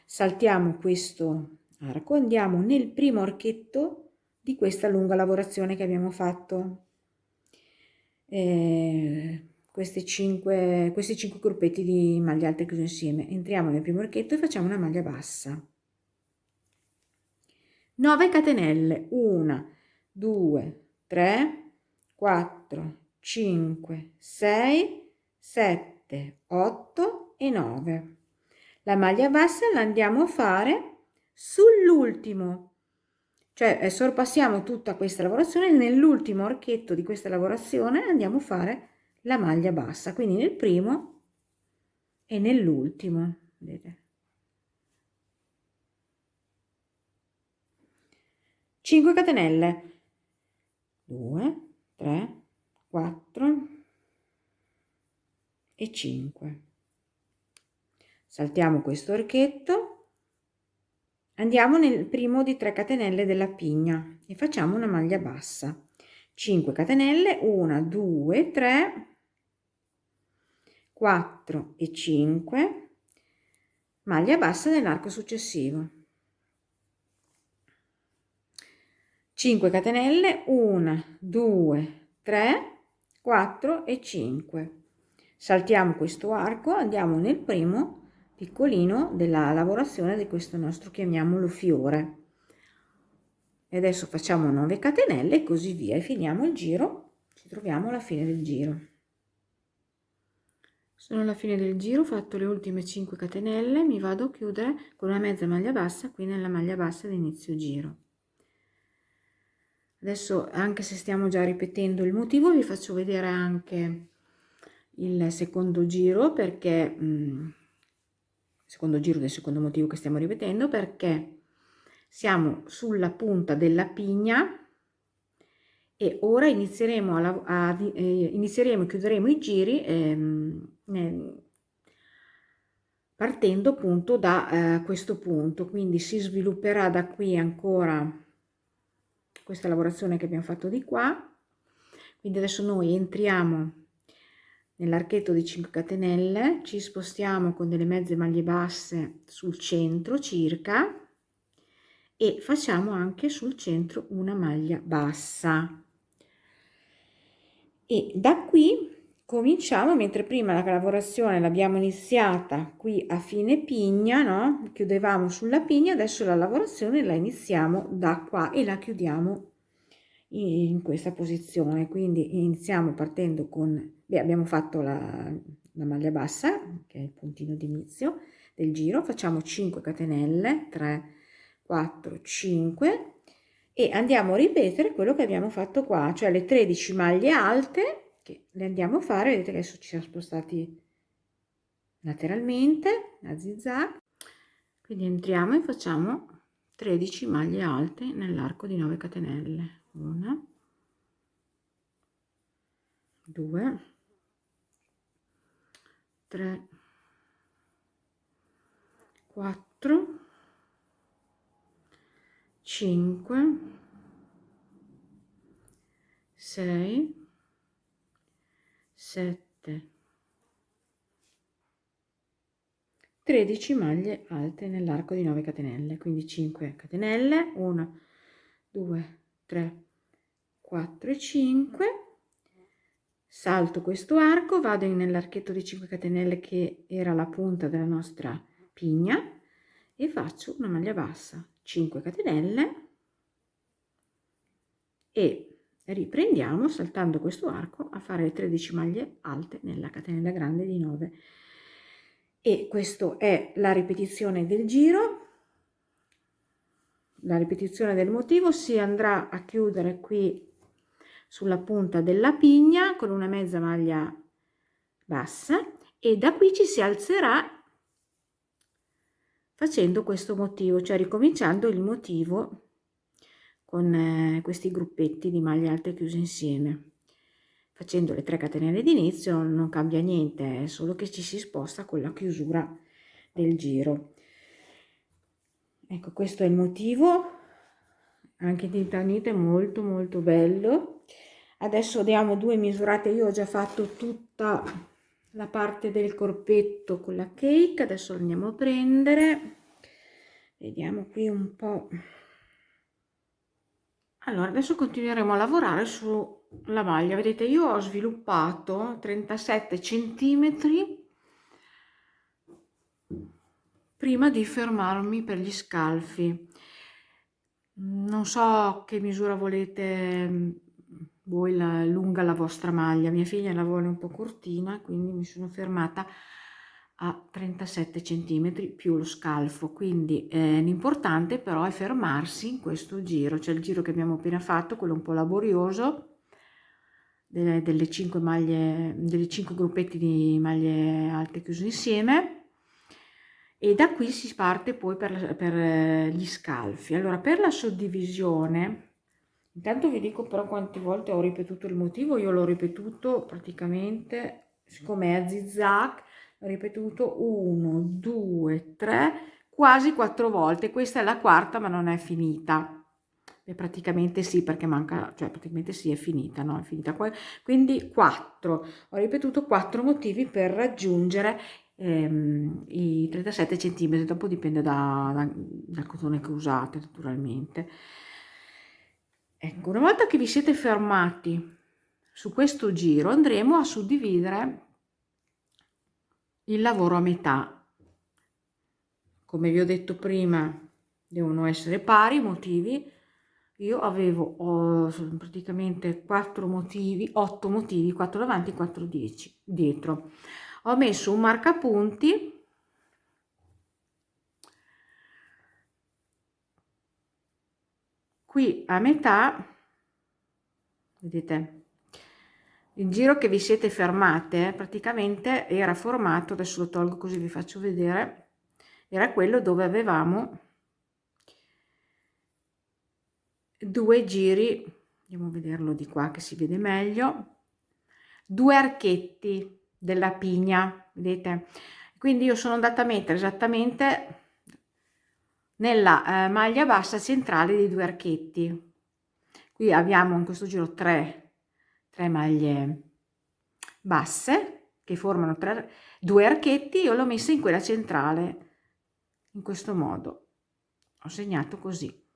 Saltiamo questo arco, andiamo nel primo archetto di questa lunga lavorazione che abbiamo fatto. Questi 5 gruppetti di maglie alte chiuse insieme. Entriamo nel primo archetto e facciamo una maglia bassa. 9 catenelle, 1, 2, 3, 4, 5, 6, 7, 8 e 9. La maglia bassa la andiamo a fare sull'ultimo, cioè sorpassiamo tutta questa lavorazione e nell'ultimo archetto di questa lavorazione andiamo a fare la maglia bassa, quindi nel primo e nell'ultimo, vedete. 5 catenelle, 2, 3, 4 e 5. Saltiamo questo archetto, andiamo nel primo di 3 catenelle della pigna e facciamo una maglia bassa. 5 catenelle, 1, 2, 3, 4 e 5, maglia bassa nell'arco successivo. 5 catenelle, 1, 2, 3, 4 e 5. Saltiamo questo arco, andiamo nel primo piccolino della lavorazione di questo nostro, chiamiamolo fiore. E adesso facciamo 9 catenelle e così via e finiamo il giro, ci troviamo alla fine del giro. Sono alla fine del giro, ho fatto le ultime 5 catenelle, mi vado a chiudere con una mezza maglia bassa qui nella maglia bassa di inizio giro. Adesso, anche se stiamo già ripetendo il motivo, vi faccio vedere anche il secondo giro, perché secondo giro del secondo motivo che stiamo ripetendo, perché siamo sulla punta della pigna e ora inizieremo inizieremo e chiuderemo i giri partendo appunto da questo punto, quindi si svilupperà da qui ancora questa lavorazione che abbiamo fatto di qua. Quindi adesso noi entriamo nell'archetto di 5 catenelle, ci spostiamo con delle mezze maglie basse sul centro circa e facciamo anche sul centro una maglia bassa e da qui cominciamo, mentre prima la lavorazione l'abbiamo iniziata qui a fine pigna, no? Chiudevamo sulla pigna, adesso la lavorazione la iniziamo da qua e la chiudiamo in questa posizione. Quindi iniziamo partendo con, abbiamo fatto la maglia bassa, che è il puntino di inizio del giro, facciamo 5 catenelle, 3, 4, 5 e andiamo a ripetere quello che abbiamo fatto qua, cioè le 13 maglie alte che le andiamo a fare. Vedete che adesso ci siamo spostati lateralmente a zigzag, quindi entriamo e facciamo 13 maglie alte nell'arco di 9 catenelle, 1, 2, 3, 4, 5, 6, 7, 13 maglie alte nell'arco di 9 catenelle, quindi 5 catenelle, 1, 2, 3, 4 e 5, salto questo arco, vado nell'archetto di 5 catenelle che era la punta della nostra pigna e faccio una maglia bassa, 5 catenelle e riprendiamo saltando questo arco a fare le 13 maglie alte nella catenella grande di 9. E questa è la ripetizione del giro, la ripetizione del motivo. Si andrà a chiudere qui sulla punta della pigna con una mezza maglia bassa e da qui ci si alzerà facendo questo motivo, cioè ricominciando il motivo con questi gruppetti di maglie alte chiuse insieme. Facendo le 3 catenelle d'inizio non cambia niente, è solo che ci si sposta con la chiusura del giro. Ecco, questo è il motivo, anche in tinta unita, è molto molto bello. Adesso diamo 2 misurate. Io ho già fatto tutta la parte del corpetto con la cake, adesso lo andiamo a prendere, vediamo qui un po'. Allora, adesso continueremo a lavorare sulla maglia. Vedete, io ho sviluppato 37 centimetri prima di fermarmi per gli scalfi. Non so che misura volete voi lunga la vostra maglia. Mia figlia la vuole un po' cortina, quindi mi sono fermata a 37 centimetri più lo scalfo. Quindi l'importante però è fermarsi in questo giro, cioè il giro che abbiamo appena fatto, quello un po' laborioso, delle 5 maglie, dei 5 gruppetti di maglie alte chiuse insieme. E da qui si parte poi per gli scalfi. Allora, per la suddivisione, intanto vi dico però quante volte ho ripetuto il motivo. Io l'ho ripetuto praticamente, siccome è a zigzag, ho ripetuto 1, 2, 3, quasi 4 volte. Questa è la quarta, ma non è finita. E praticamente sì, perché manca, cioè praticamente sì, è finita, no? È finita qua. Quindi 4. Ho ripetuto 4 motivi per raggiungere i 37 centimetri, dopo dipende dal cotone che usate naturalmente. Ecco, una volta che vi siete fermati su questo giro andremo a suddividere il lavoro a metà. Come vi ho detto prima, devono essere pari i motivi. Io avevo praticamente 4 motivi, 8 motivi, 4 davanti e 4 dietro. Ho messo un marcapunti qui a metà, vedete, il giro che vi siete fermate praticamente era formato, adesso lo tolgo così vi faccio vedere, era quello dove avevamo 2 giri, andiamo a vederlo di qua che si vede meglio, 2 archetti della pigna, vedete? Quindi io sono andata a mettere esattamente nella maglia bassa centrale di 2 archetti. Qui abbiamo in questo giro 3 maglie basse che formano 2 archetti. Io l'ho messa in quella centrale in questo modo, ho segnato così,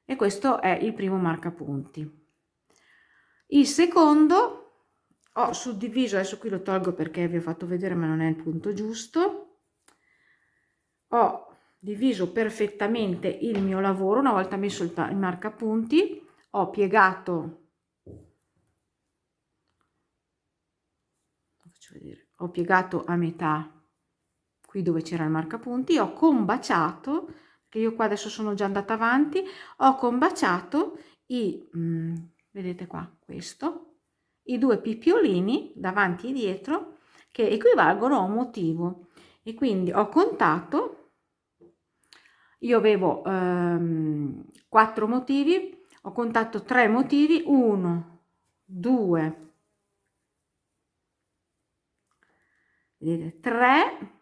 e questo è il primo marcapunti. Il secondo ho suddiviso, adesso qui lo tolgo perché vi ho fatto vedere ma non è il punto giusto, ho diviso perfettamente il mio lavoro. Una volta messo il marcapunti ho piegato, faccio vedere, ho piegato a metà qui dove c'era il marcapunti, ho combaciato, che io qua adesso sono già andata avanti, ho combaciato vedete qua questo, i 2 picciolini davanti e dietro che equivalgono a un motivo, e quindi ho contato. Io avevo 4 motivi, ho contato 3 motivi, 1, 2, vedete, 3,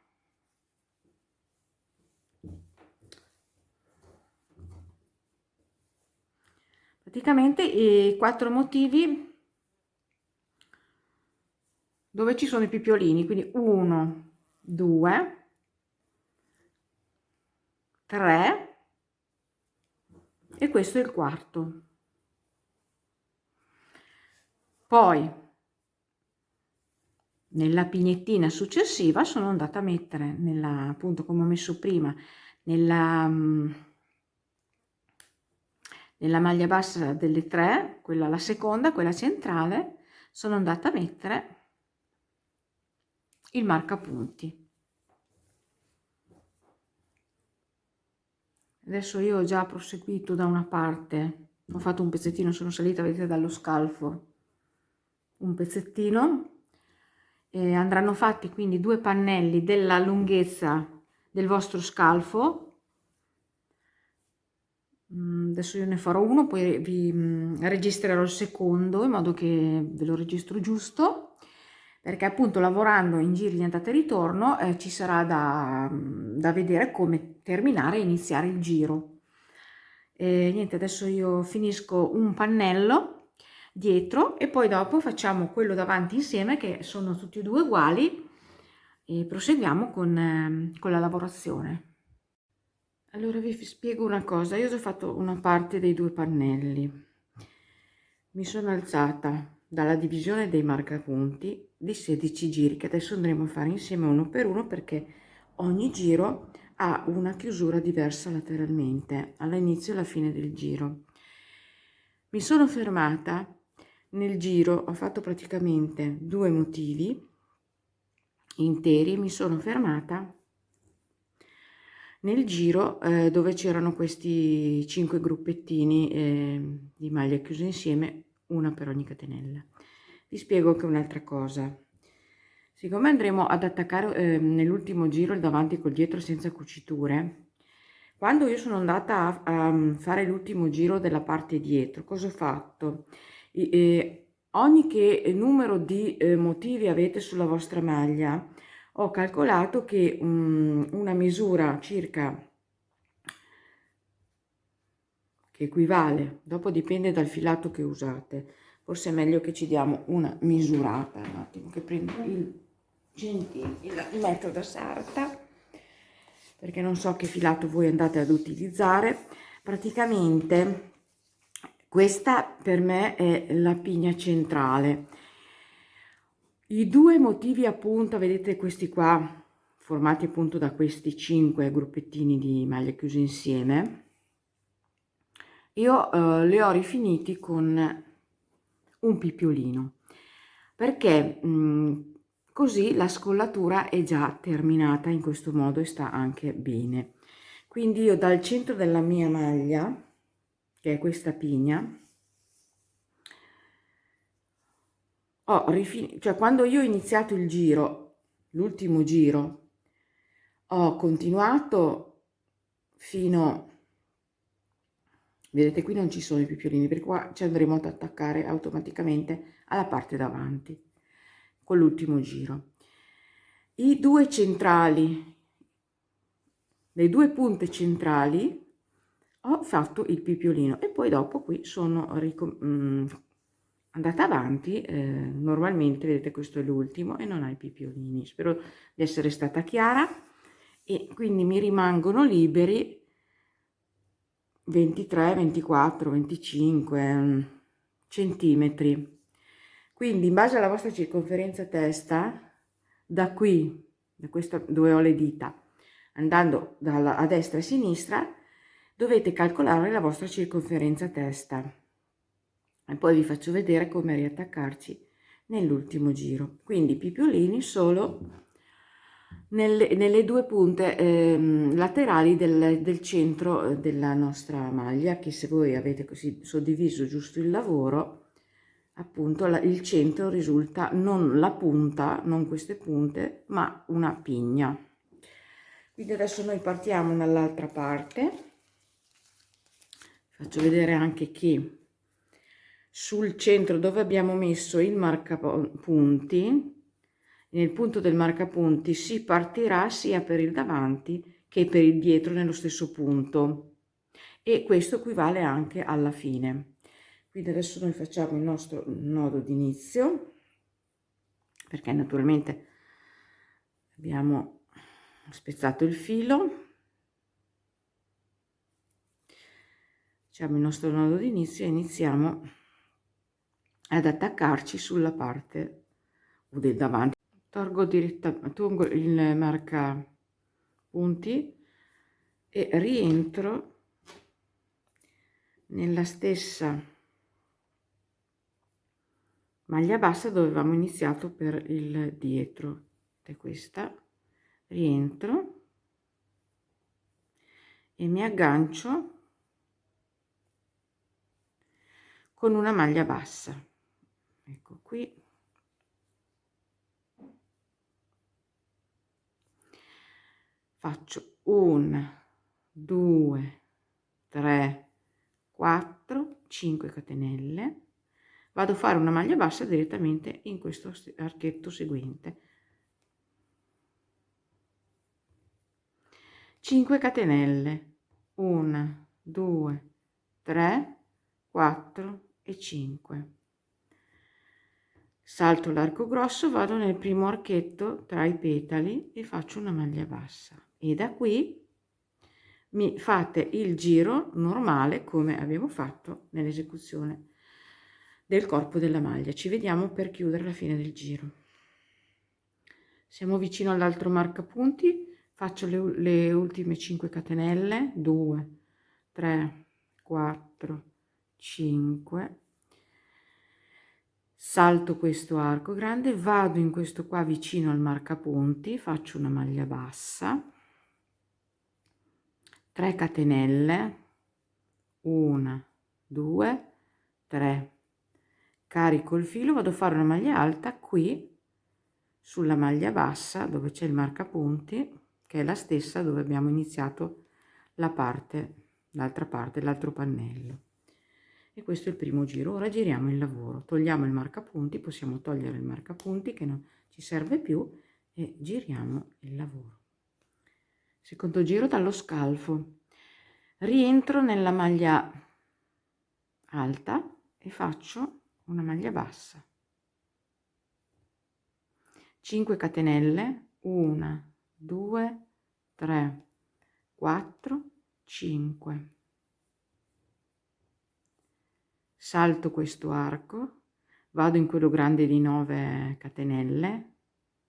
praticamente i 4 motivi dove ci sono i picciolini, quindi 1, 2, 3 e questo è il quarto. Poi nella pignettina successiva sono andata a mettere nella, appunto come ho messo prima, nella nella maglia bassa delle tre, quella la seconda, quella centrale, sono andata a mettere il marcapunti. Adesso io ho già proseguito da una parte, ho fatto un pezzettino, sono salita, vedete, dallo scalfo, un pezzettino, e andranno fatti quindi 2 pannelli della lunghezza del vostro scalfo. Adesso io ne farò uno, poi vi registrerò il secondo in modo che ve lo registro giusto, perché appunto lavorando in giri di andata e ritorno ci sarà da vedere come terminare e iniziare il giro. E niente, adesso io finisco un pannello dietro e poi dopo facciamo quello davanti insieme, che sono tutti e due uguali, e proseguiamo con la lavorazione. Allora vi spiego una cosa, io ho già fatto una parte dei 2 pannelli, mi sono alzata dalla divisione dei marcapunti di 16 giri che adesso andremo a fare insieme uno per uno, perché ogni giro ha una chiusura diversa lateralmente all'inizio e alla fine del giro. Mi sono fermata nel giro, ho fatto praticamente 2 motivi interi e mi sono fermata nel giro dove c'erano questi 5 gruppettini di maglie chiuse insieme, una per ogni catenella. Vi spiego anche un'altra cosa. Siccome andremo ad attaccare nell'ultimo giro il davanti col dietro senza cuciture, quando io sono andata a fare l'ultimo giro della parte dietro, cosa ho fatto? Ogni che numero di motivi avete sulla vostra maglia, ho calcolato che una misura circa, che equivale, dopo dipende dal filato che usate, forse è meglio che ci diamo una misurata, un attimo che prendo il metro da sarta, perché non so che filato voi andate ad utilizzare. Praticamente questa per me è la pigna centrale. I 2 motivi a punta, vedete questi qua, formati appunto da questi 5 gruppettini di maglie chiuse insieme, io li ho rifiniti con un pipiolino, perché così la scollatura è già terminata in questo modo e sta anche bene. Quindi io dal centro della mia maglia, che è questa pigna, cioè quando io ho iniziato il giro, l'ultimo giro, ho continuato fino, vedete qui non ci sono i pipiolini perché qua ci andremo ad attaccare automaticamente alla parte davanti con l'ultimo giro. I 2 centrali, le 2 punte centrali, ho fatto il pipiolino e poi dopo qui sono andata avanti, normalmente vedete questo è l'ultimo e non ha i pipiolini. Spero di essere stata chiara, e quindi mi rimangono liberi 23, 24, 25 centimetri. Quindi in base alla vostra circonferenza testa, da qui, da questa dove ho le dita, andando a destra e a sinistra, dovete calcolare la vostra circonferenza testa e poi vi faccio vedere come riattaccarci nell'ultimo giro. Quindi pipiolini solo nelle 2 punte laterali del centro della nostra maglia, che se voi avete così suddiviso giusto il lavoro, appunto il centro risulta non la punta, non queste punte, ma una pigna. Quindi adesso noi partiamo dall'altra parte, faccio vedere anche che sul centro dove abbiamo messo il marcapunti, nel punto del marcapunti si partirà sia per il davanti che per il dietro nello stesso punto, e questo equivale anche alla fine. Quindi adesso noi facciamo il nostro nodo d'inizio, perché naturalmente abbiamo spezzato il filo, facciamo il nostro nodo d'inizio e iniziamo ad attaccarci sulla parte del davanti. Tolgo il marca punti e rientro nella stessa maglia bassa dove avevamo iniziato per il dietro, è questa, rientro e mi aggancio con una maglia bassa, ecco qui, faccio 1, 2, 3, 4, 5 catenelle, vado a fare una maglia bassa direttamente in questo archetto seguente, 5 catenelle, 1, 2, 3, 4 e 5. Salto l'arco grosso, vado nel primo archetto tra i petali e faccio una maglia bassa, e da qui mi fate il giro normale come abbiamo fatto nell'esecuzione del corpo della maglia. Ci vediamo per chiudere la fine del giro. Siamo vicino all'altro marcapunti, faccio le ultime 5 catenelle, 2, 3, 4, 5, salto questo arco grande, vado in questo qua vicino al marcapunti, faccio una maglia bassa, 3 catenelle, 1, 2, 3, carico il filo, vado a fare una maglia alta qui sulla maglia bassa dove c'è il marcapunti, che è la stessa dove abbiamo iniziato l'altra parte, l'altro pannello. E questo è il primo giro. Ora giriamo il lavoro, togliamo il marcapunti, possiamo togliere il marcapunti che non ci serve più, e giriamo il lavoro. Secondo giro dallo scalfo, rientro nella maglia alta e faccio una maglia bassa, 5 catenelle, 1, 2, 3, 4, 5, salto questo arco, vado in quello grande di 9 catenelle,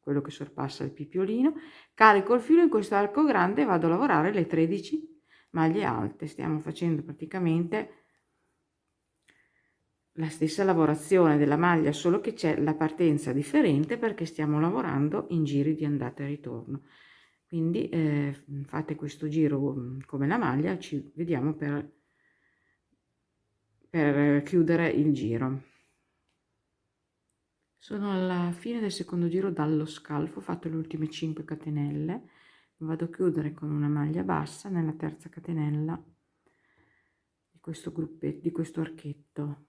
quello che sorpassa il pipiolino, carico il filo in questo arco grande e vado a lavorare le 13 maglie alte. Stiamo facendo praticamente la stessa lavorazione della maglia, solo che c'è la partenza differente perché stiamo lavorando in giri di andata e ritorno. Quindi fate questo giro come la maglia, ci vediamo per chiudere il giro. Sono alla fine del secondo giro dallo scalfo, ho fatto le ultime 5 catenelle, vado a chiudere con una maglia bassa nella terza catenella di questo gruppetto, di questo archetto.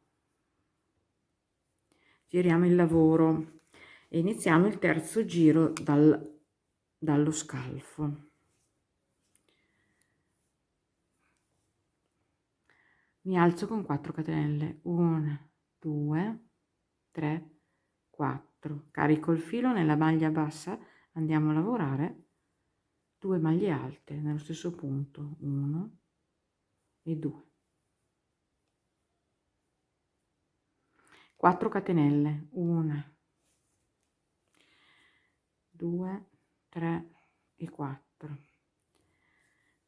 Giriamo il lavoro e iniziamo il terzo giro dallo scalfo. Mi alzo con 4 catenelle, 1, 2, 3, 4, carico il filo nella maglia bassa, andiamo a lavorare 2 maglie alte nello stesso punto, 1 e 2, 4 catenelle, 1, 2, 3 e 4,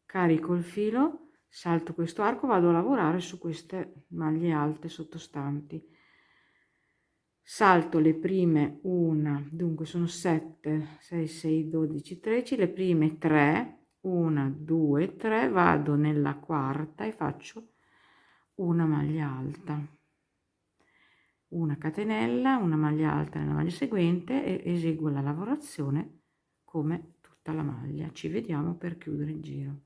carico il filo, salto questo arco, vado a lavorare su queste maglie alte sottostanti, salto le prime 1, dunque sono 7, 6, 6, 12, 13, le prime 3, 1, 2, 3, vado nella quarta e faccio una maglia alta, una catenella, una maglia alta nella maglia seguente e eseguo la lavorazione come tutta la maglia. Ci vediamo per chiudere il giro.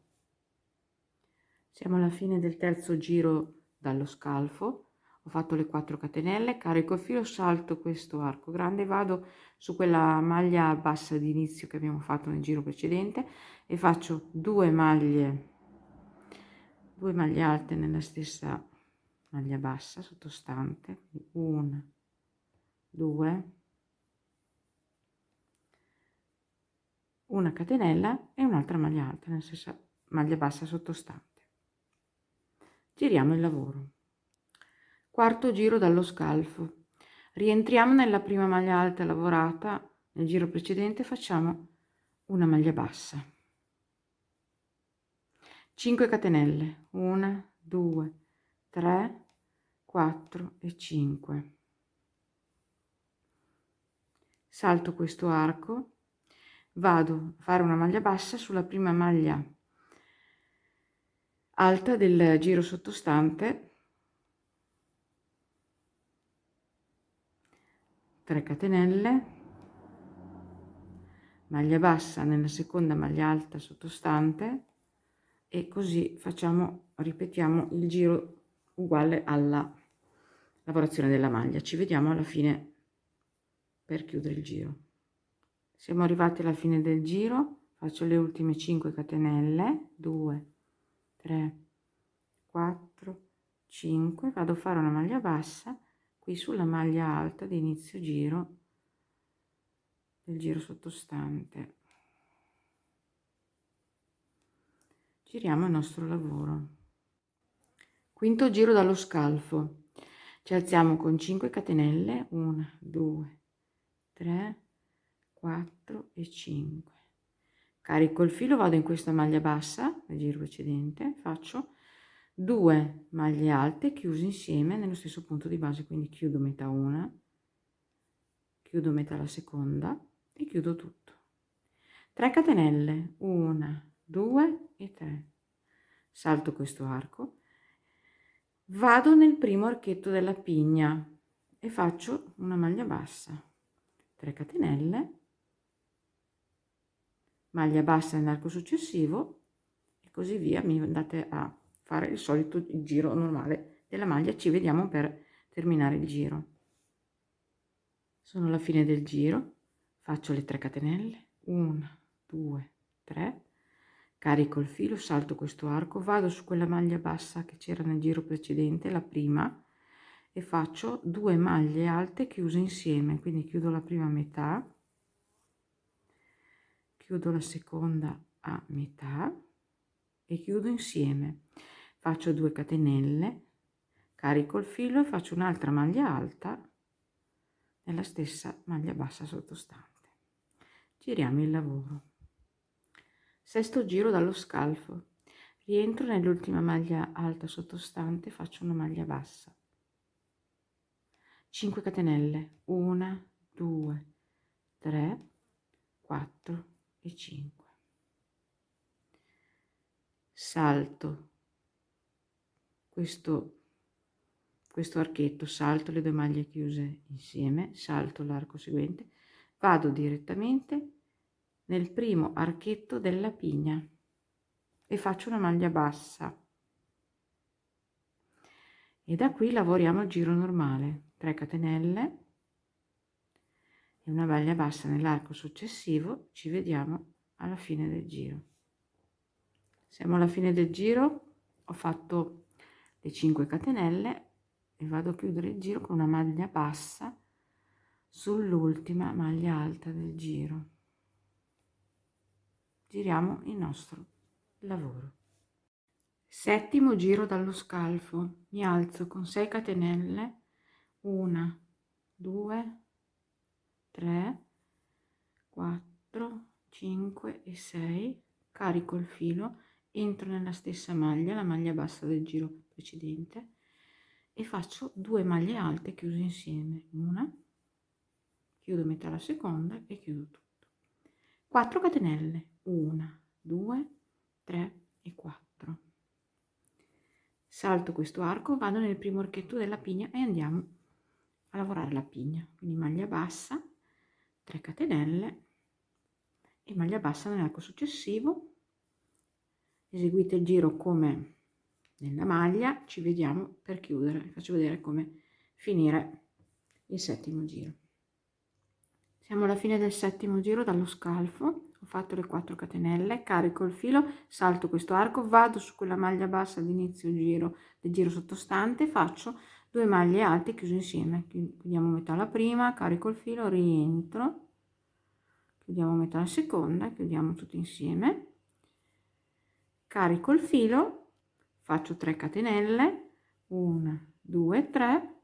Siamo alla fine del terzo giro dallo scalfo, ho fatto le 4 catenelle, carico il filo, salto questo arco grande, vado su quella maglia bassa di inizio che abbiamo fatto nel giro precedente e faccio 2 maglie alte nella stessa maglia bassa sottostante, 1, 2, una catenella e un'altra maglia alta nella stessa maglia bassa sottostante. Giriamo il lavoro. Quarto giro dallo scalfo, rientriamo nella prima maglia alta lavorata nel giro precedente, facciamo una maglia bassa, 5 catenelle, 1, 2, 3, 4 e 5. Salto questo arco, vado a fare una maglia bassa sulla prima maglia alta del giro sottostante, 3 catenelle, maglia bassa nella seconda maglia alta sottostante, e così ripetiamo il giro uguale alla lavorazione della maglia. Ci vediamo alla fine per chiudere il giro. Siamo arrivati alla fine del giro, faccio le ultime 5 catenelle, 2, 3, 4, 5, vado a fare una maglia bassa qui sulla maglia alta di inizio giro del giro sottostante. Giriamo il nostro lavoro. Quinto giro dallo scalfo, ci alziamo con 5 catenelle, 1, 2, 3, 4 e 5. Carico il filo, vado in questa maglia bassa del giro precedente, faccio 2 maglie alte chiuse insieme nello stesso punto di base, quindi chiudo metà una, chiudo metà la seconda e chiudo tutto. 3 catenelle, 1, 2 e 3. Salto questo arco, vado nel primo archetto della pigna e faccio una maglia bassa, 3 catenelle, maglia bassa nell'arco successivo e così via. Mi andate a fare il solito giro normale della maglia. Ci vediamo per terminare il giro. Sono alla fine del giro, faccio le 3 catenelle, 1, 2, 3, carico il filo, salto questo arco, vado su quella maglia bassa che c'era nel giro precedente, la prima, e faccio 2 maglie alte chiuse insieme, quindi chiudo la prima metà, chiudo la seconda a metà e chiudo insieme, faccio 2 catenelle, carico il filo e faccio un'altra maglia alta nella stessa maglia bassa sottostante. Giriamo il lavoro. Sesto giro dallo scalfo, rientro nell'ultima maglia alta sottostante, faccio una maglia bassa, 5 catenelle, 1, 2, 3, 4 e 5. Salto questo archetto, salto le 2 maglie chiuse insieme, salto l'arco seguente, vado direttamente nel primo archetto della pigna e faccio una maglia bassa, e da qui lavoriamo il giro normale, 3 catenelle e una maglia bassa nell'arco successivo. Ci vediamo alla fine del giro. Siamo alla fine del giro, ho fatto le 5 catenelle e vado a chiudere il giro con una maglia bassa sull'ultima maglia alta del giro. Giriamo il nostro lavoro. Settimo giro dallo scalfo, mi alzo con 6 catenelle, 1, 2, 3, 4, 5 e 6, carico il filo, entro nella stessa maglia, la maglia bassa del giro precedente, e faccio 2 maglie alte chiuse insieme, una, chiudo metà la seconda e chiudo tutto. 4 catenelle, 1, 2, 3 e 4. Salto questo arco, vado nel primo archetto della pigna e andiamo a lavorare la pigna, quindi maglia bassa, 3 catenelle e maglia bassa nell'arco successivo. Eseguite il giro come nella maglia, ci vediamo per chiudere, vi faccio vedere come finire il settimo giro. Siamo alla fine del settimo giro dallo scalfo, ho fatto le 4 catenelle, carico il filo, salto questo arco, vado su quella maglia bassa di inizio giro del giro sottostante, faccio 2 maglie alte chiuse insieme, chiudiamo metà la prima, carico il filo, rientro, chiudiamo metà la seconda, chiudiamo tutto insieme, carico il filo, faccio 3 catenelle, 1, 2, 3,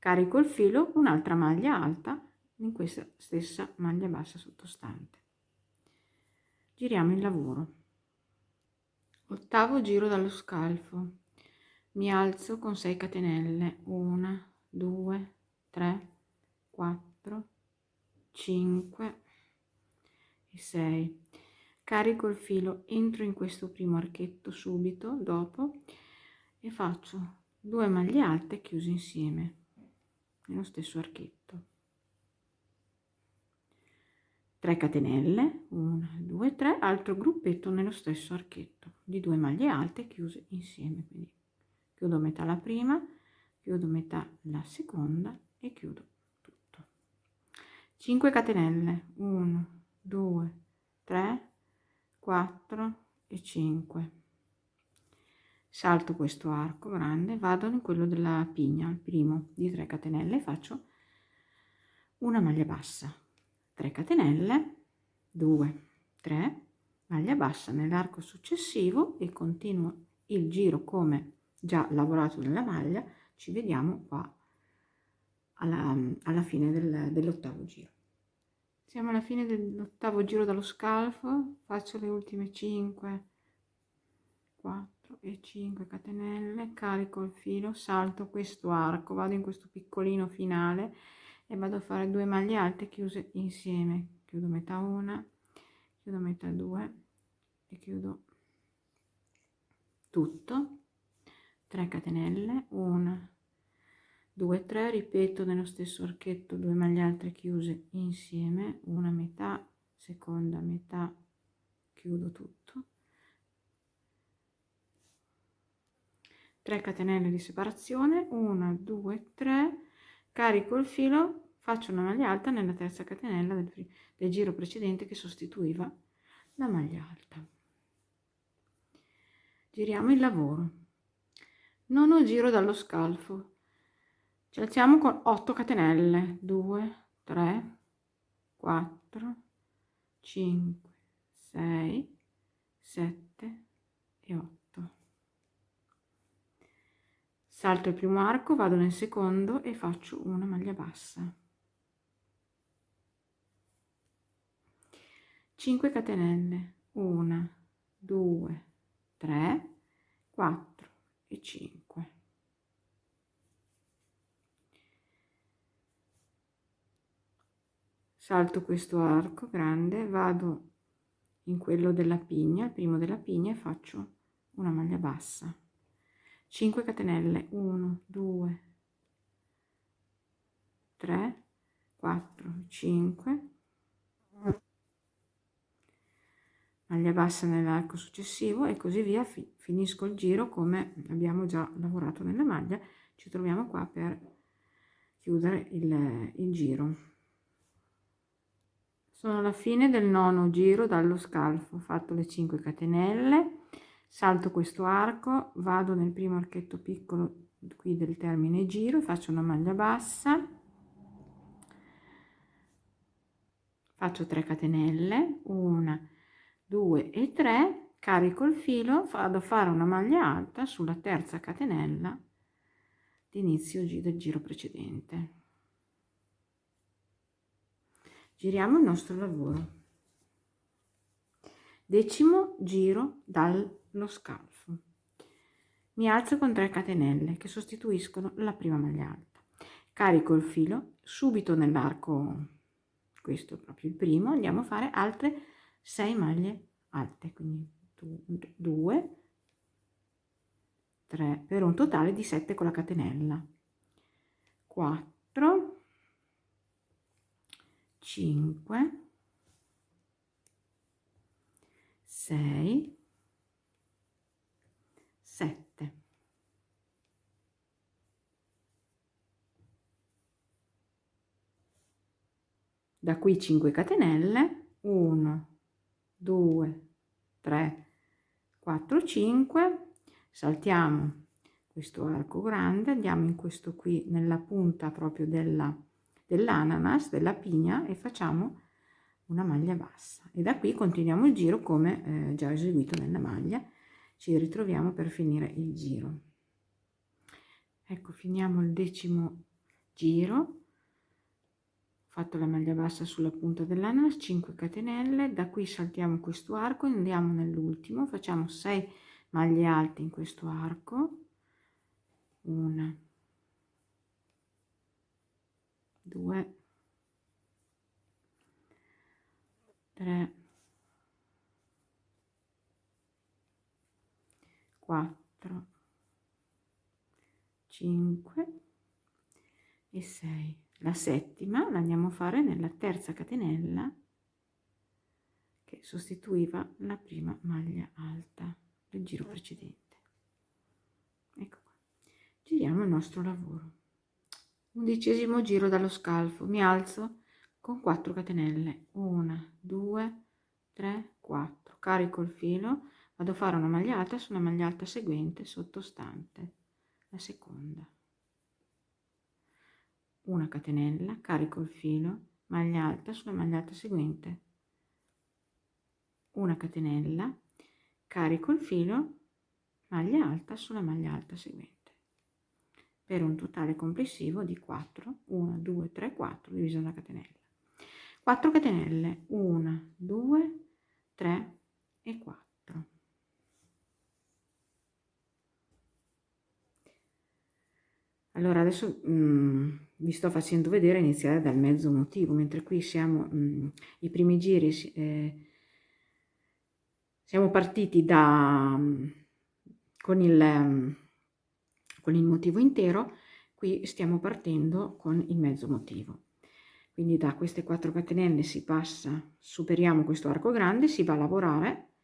carico il filo, un'altra maglia alta in questa stessa maglia bassa sottostante. Giriamo il lavoro. Ottavo giro dallo scalfo, mi alzo con 6 catenelle, 1, 2, 3, 4, 5 e 6. Carico il filo, entro in questo primo archetto subito dopo e faccio 2 maglie alte chiuse insieme nello stesso archetto, 3 catenelle, 1, 2, 3, altro gruppetto nello stesso archetto di 2 maglie alte chiuse insieme, quindi chiudo metà la prima, chiudo metà la seconda e chiudo tutto. 5 catenelle, 1, 2, 3, 4 e 5. Salto questo arco grande, vado in quello della pigna, il primo di 3 catenelle, faccio una maglia bassa, 3 catenelle, 2, 3, maglia bassa nell'arco successivo e continuo il giro come già lavorato nella maglia. Ci vediamo qua alla fine dell'ottavo giro. Siamo alla fine dell'ottavo giro dallo scalfo, faccio le ultime 5, 4 e 5 catenelle, carico il filo, salto questo arco, vado in questo piccolino finale e vado a fare 2 maglie alte chiuse insieme, chiudo metà una, chiudo metà 2 e chiudo tutto, 3 catenelle, 1, 2, 3, ripeto nello stesso archetto 2 maglie alte chiuse insieme, una metà, seconda metà, chiudo tutto, 3 catenelle di separazione, 1, 2, 3, carico il filo, faccio una maglia alta nella terza catenella del giro precedente che sostituiva la maglia alta. Giriamo il lavoro, nono giro dallo scalfo, ci alziamo con 8 catenelle, 2, 3, 4, 5, 6, 7 e 8. Salto il primo arco, vado nel secondo e faccio una maglia bassa, 5 catenelle, 1, 2, 3, 4 e 5. Salto questo arco grande, vado in quello della pigna, il primo della pigna, e faccio una maglia bassa, 5 catenelle, 1, 2, 3, 4, 5, maglia bassa nell'arco successivo e così via, finisco il giro come abbiamo già lavorato nella maglia. Ci troviamo qua per chiudere il giro. Sono alla fine del nono giro dallo scalfo, ho fatto le 5 catenelle, salto questo arco, vado nel primo archetto piccolo qui del termine giro e faccio una maglia bassa, faccio 3 catenelle, 1, 2 e 3, carico il filo, vado a fare una maglia alta sulla terza catenella di inizio del giro precedente. Giriamo il nostro lavoro. Decimo giro dallo scalfo. Mi alzo con 3 catenelle che sostituiscono la prima maglia alta. Carico il filo subito nell'arco, questo è proprio il primo, andiamo a fare altre 6 maglie alte, quindi 2, 3, per un totale di 7 con la catenella, 4, 5, 6, 7. Da qui 5 catenelle, 1, 2, 3, 4, 5, saltiamo questo arco grande, andiamo in questo qui nella punta proprio dell'ananas, della pigna, e facciamo una maglia bassa e da qui continuiamo il giro come già eseguito nella maglia. Ci ritroviamo per finire il giro. Ecco, finiamo il decimo giro, ho fatto la maglia bassa sulla punta dell'ananas, 5 catenelle, da qui saltiamo questo arco e andiamo nell'ultimo, facciamo 6 maglie alte in questo arco, 1, 2, 3, 4, 5 e 6. La settima la andiamo a fare nella terza catenella che sostituiva la prima maglia alta del giro precedente. Ecco qua. Giriamo il nostro lavoro. 11° giro dallo scalfo, mi alzo con 4 catenelle, 1, 2, 3, 4, carico il filo, vado a fare una maglia alta su una maglia alta seguente sottostante, la seconda, una catenella, carico il filo, maglia alta sulla maglia alta seguente, una catenella, carico il filo, maglia alta sulla maglia alta seguente, per un totale complessivo di 4, 1, 2, 3, 4 diviso dalla catenella. 4 catenelle, 1, 2, 3 e 4. Allora adesso vi sto facendo vedere iniziare dal mezzo motivo, mentre qui siamo i primi giri, siamo partiti con il motivo intero, qui stiamo partendo con il mezzo motivo. Quindi da queste 4 catenelle si passa, superiamo questo arco grande, si va a lavorare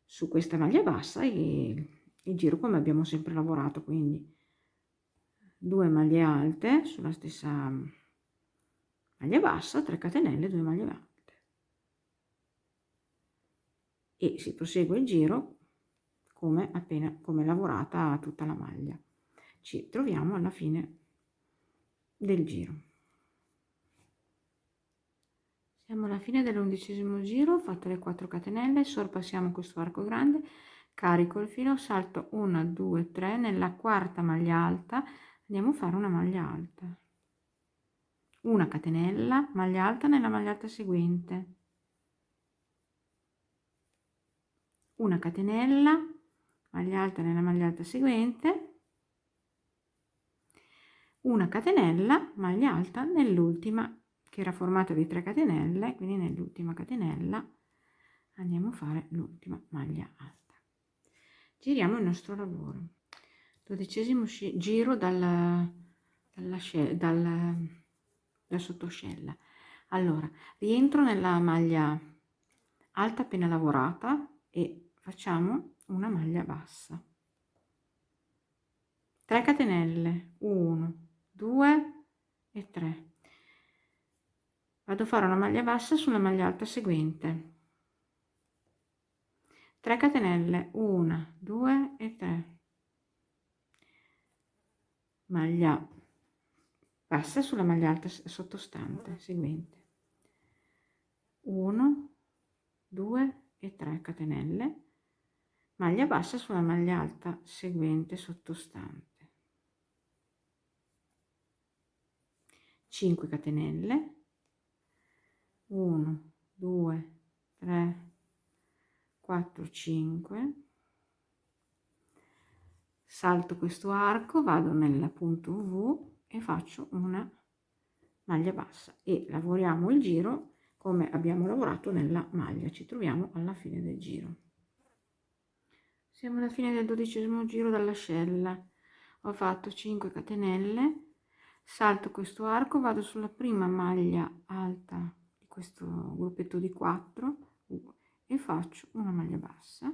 su questa maglia bassa e il giro come abbiamo sempre lavorato, quindi 2 maglie alte sulla stessa maglia bassa, 3 catenelle, 2 maglie alte e si prosegue il giro come lavorata tutta la maglia. Ci troviamo alla fine del giro. Siamo alla fine dell'11° giro, ho fatto le 4 catenelle, sorpassiamo questo arco grande, carico il filo, salto 1, 2, 3, nella quarta maglia alta andiamo a fare una maglia alta, una catenella, maglia alta nella maglia alta seguente, una catenella, maglia alta nella maglia alta seguente, una catenella, maglia alta nell'ultima che era formata di 3 catenelle, quindi nell'ultima catenella andiamo a fare l'ultima maglia alta. Giriamo il nostro lavoro. 12° giro dalla sottoscella. Allora, rientro nella maglia alta appena lavorata e facciamo una maglia bassa. 3 catenelle, 1, 2 e 3. Vado a fare una maglia bassa sulla maglia alta seguente, 3 catenelle, 1, 2 e 3, maglia bassa sulla maglia alta sottostante seguente, 1, 2 e 3 catenelle, maglia bassa sulla maglia alta seguente sottostante, 5 catenelle, 1, 2, 3, 4, 5, salto questo arco, vado nel punto V e faccio una maglia bassa e lavoriamo il giro come abbiamo lavorato nella maglia. Ci troviamo alla fine del giro. Siamo alla fine del 12° giro dall'ascella. Ho fatto 5 catenelle, salto questo arco, vado sulla prima maglia alta di questo gruppetto di 4 e faccio una maglia bassa,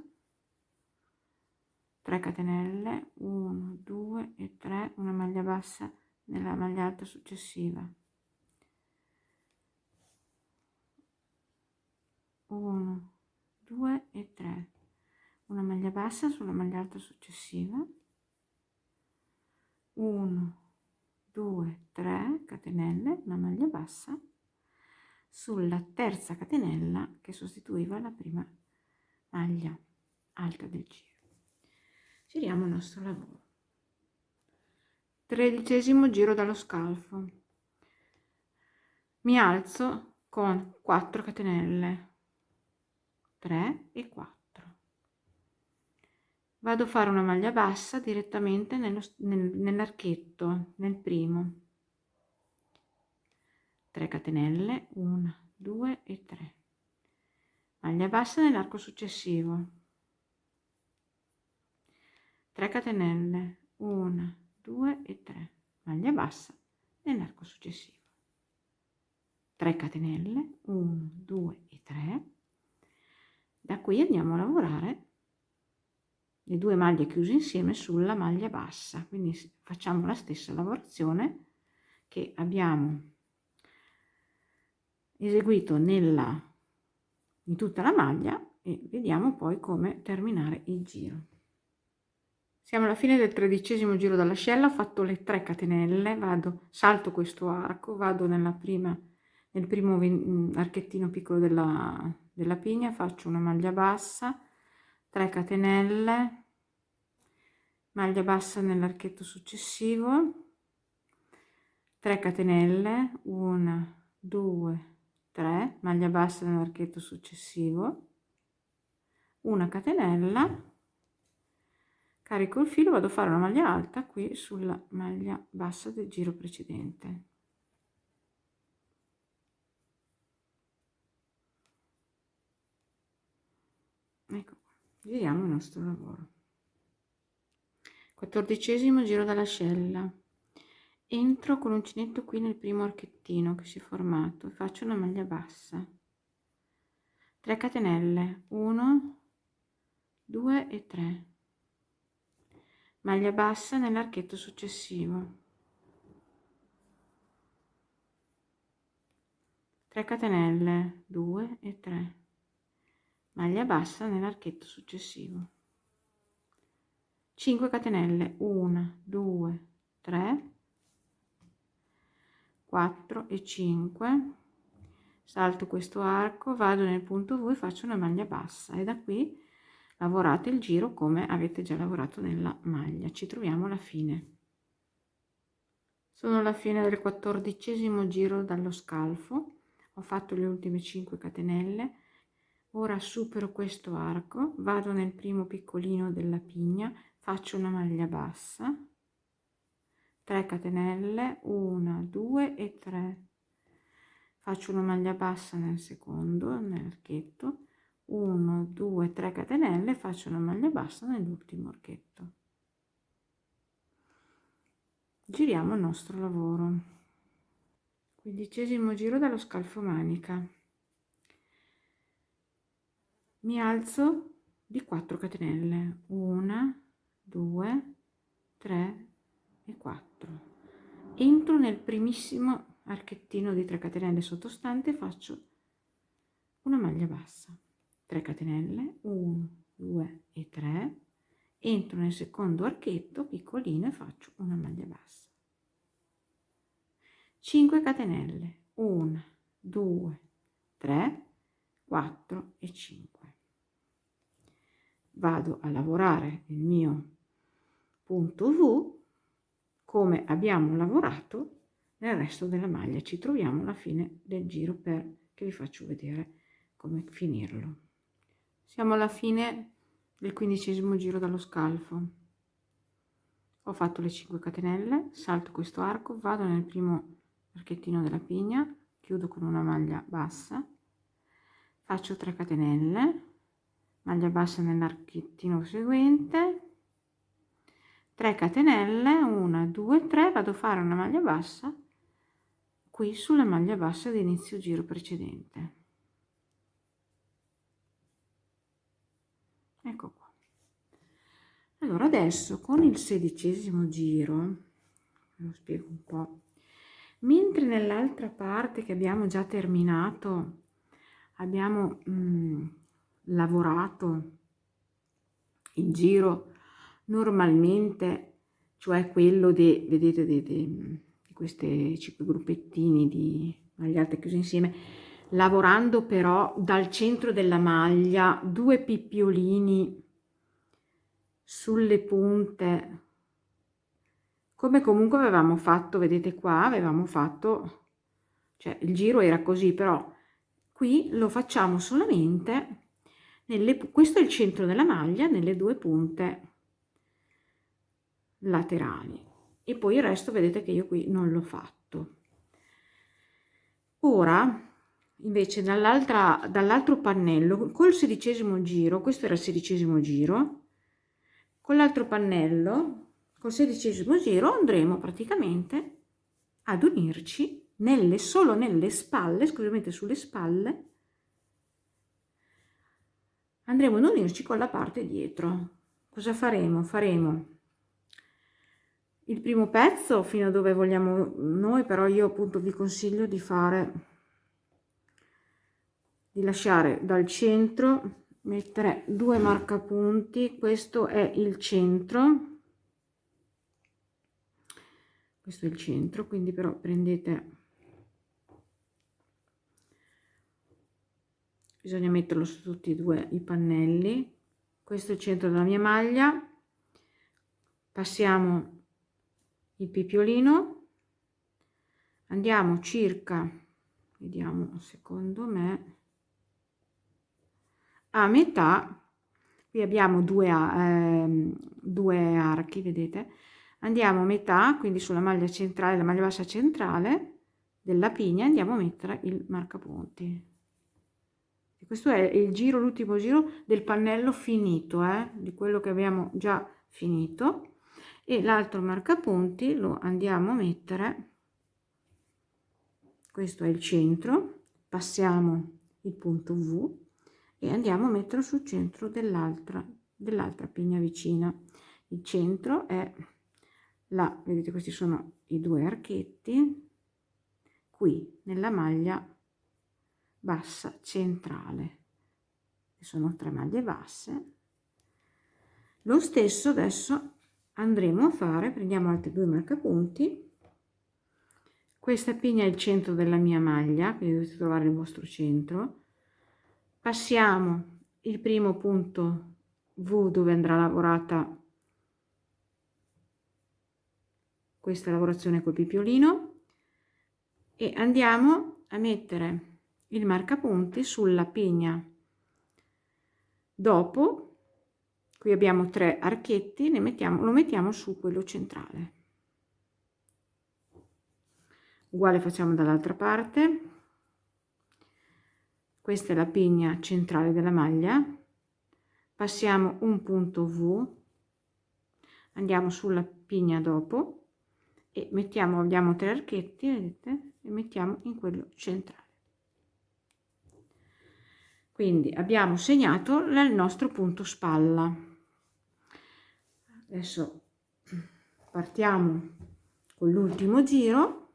3 catenelle, 1, 2 e 3, una maglia bassa nella maglia alta successiva, 1, 2 e 3, una maglia bassa sulla maglia alta successiva, 1, 2, 3 catenelle, una maglia bassa sulla terza catenella che sostituiva la prima maglia alta del giro. Giriamo il nostro lavoro. 13° giro dallo scalfo. Mi alzo con 4 catenelle, 3 e 4. vado a fare una maglia bassa direttamente nell'archetto, nel primo. 3 catenelle, 1, 2 e 3. Maglia bassa nell'arco successivo. 3 catenelle, 1, 2 e 3. Maglia bassa nell'arco successivo. 3 catenelle, 1, 2 e 3. Da qui andiamo a lavorare le 2 maglie chiuse insieme sulla maglia bassa, quindi facciamo la stessa lavorazione che abbiamo eseguito in tutta la maglia, e vediamo poi come terminare il giro. Siamo alla fine del 13° giro dall'ascella, ho fatto le 3 catenelle, salto questo arco, vado nel primo archettino piccolo della pigna, faccio una maglia bassa, 3 catenelle, maglia bassa nell'archetto successivo, 3 catenelle, 1, 2, 3, maglia bassa nell'archetto successivo, una catenella, carico il filo, vado a fare una maglia alta qui sulla maglia bassa del giro precedente. Ecco, giriamo il nostro lavoro. 14° giro dall'ascella, entro con l'uncinetto qui nel primo archettino che si è formato, faccio una maglia bassa, 3 catenelle, 1, 2 e 3, maglia bassa nell'archetto successivo, 3 catenelle, 2 e 3, maglia bassa nell'archetto successivo, 5 catenelle, 1, 2, 3, 4 e 5, salto questo arco, vado nel punto V e faccio una maglia bassa, e da qui lavorate il giro come avete già lavorato nella maglia. Ci troviamo alla fine. Sono alla fine del 14° giro dallo scalfo, ho fatto le ultime 5 catenelle, ora supero questo arco, vado nel primo piccolino della pigna, faccio una maglia bassa, 3 catenelle, 1, 2 e 3, faccio una maglia bassa nel secondo, nell'archetto, 1, 2, 3 catenelle, faccio una maglia bassa nell'ultimo archetto. Giriamo il nostro lavoro. 15° giro dallo scalfo manica, mi alzo di 4 catenelle, 1, 2, 3 e 4, entro nel primissimo archettino di 3 catenelle sottostante, faccio una maglia bassa, 3 catenelle, 1, 2 e 3, entro nel secondo archetto piccolino e faccio una maglia bassa, 5 catenelle, 1, 2, 3, 4 e 5. Vado a lavorare il mio punto V come abbiamo lavorato nel resto della maglia. Ci troviamo alla fine del giro che vi faccio vedere come finirlo. Siamo alla fine del 15° giro dallo scalfo, ho fatto le 5 catenelle, salto questo arco, vado nel primo archettino della pigna, chiudo con una maglia bassa, faccio 3 catenelle, maglia bassa nell'archettino seguente, 3 catenelle, 1, 2, 3, vado a fare una maglia bassa qui sulla maglia bassa di inizio giro precedente. Ecco qua. Allora adesso con il 16° giro, ve lo spiego un po', mentre nell'altra parte che abbiamo già terminato abbiamo lavorato il giro normalmente, cioè quello vedete di questi 5 gruppettini di maglie alte chiuse insieme, lavorando però dal centro della maglia 2 pippiolini sulle punte, come comunque avevamo fatto, vedete qua avevamo fatto, cioè il giro era così, però qui lo facciamo solamente questo è il centro della maglia, nelle 2 punte laterali, e poi il resto vedete che io qui non l'ho fatto. Ora invece dall'altro pannello col 16° giro, questo era il 16° giro, con l'altro pannello col 16° giro andremo praticamente ad unirci solo nelle spalle, esclusivamente sulle spalle, andremo ad unirci con la parte dietro. Cosa faremo? Faremo il primo pezzo fino a dove vogliamo noi, però io appunto vi consiglio di lasciare dal centro, mettere 2 marcapunti. Questo è il centro, questo è il centro, quindi però prendete, bisogna metterlo su tutti e due i pannelli. Questo è il centro della mia maglia, passiamo il pipiolino, andiamo circa, vediamo, secondo me a metà. Qui abbiamo due archi, vedete, andiamo a metà, quindi sulla maglia centrale, la maglia bassa centrale della pigna, andiamo a mettere il marcapunti. E questo è il giro, l'ultimo giro del pannello finito, di quello che abbiamo già finito, e l'altro marcapunti lo andiamo a mettere, questo è il centro, passiamo il punto V e andiamo a metterlo sul centro dell'altra pigna vicina. Il centro è là, vedete, questi sono i 2 archetti qui nella maglia bassa centrale, che sono 3 maglie basse. Lo stesso adesso andremo a fare, prendiamo altri 2 marcapunti. Questa pigna è il centro della mia maglia, quindi dovete trovare il vostro centro. Passiamo il primo punto V dove andrà lavorata questa lavorazione col pipiolino, e andiamo a mettere il marcapunti sulla pigna dopo. Qui abbiamo 3 archetti, lo mettiamo su quello centrale. Uguale facciamo dall'altra parte. Questa è la pigna centrale della maglia, passiamo un punto V, andiamo sulla pigna dopo e abbiamo 3 archetti, vedete, e mettiamo in quello centrale. Quindi abbiamo segnato il nostro punto spalla. Adesso partiamo con l'ultimo giro.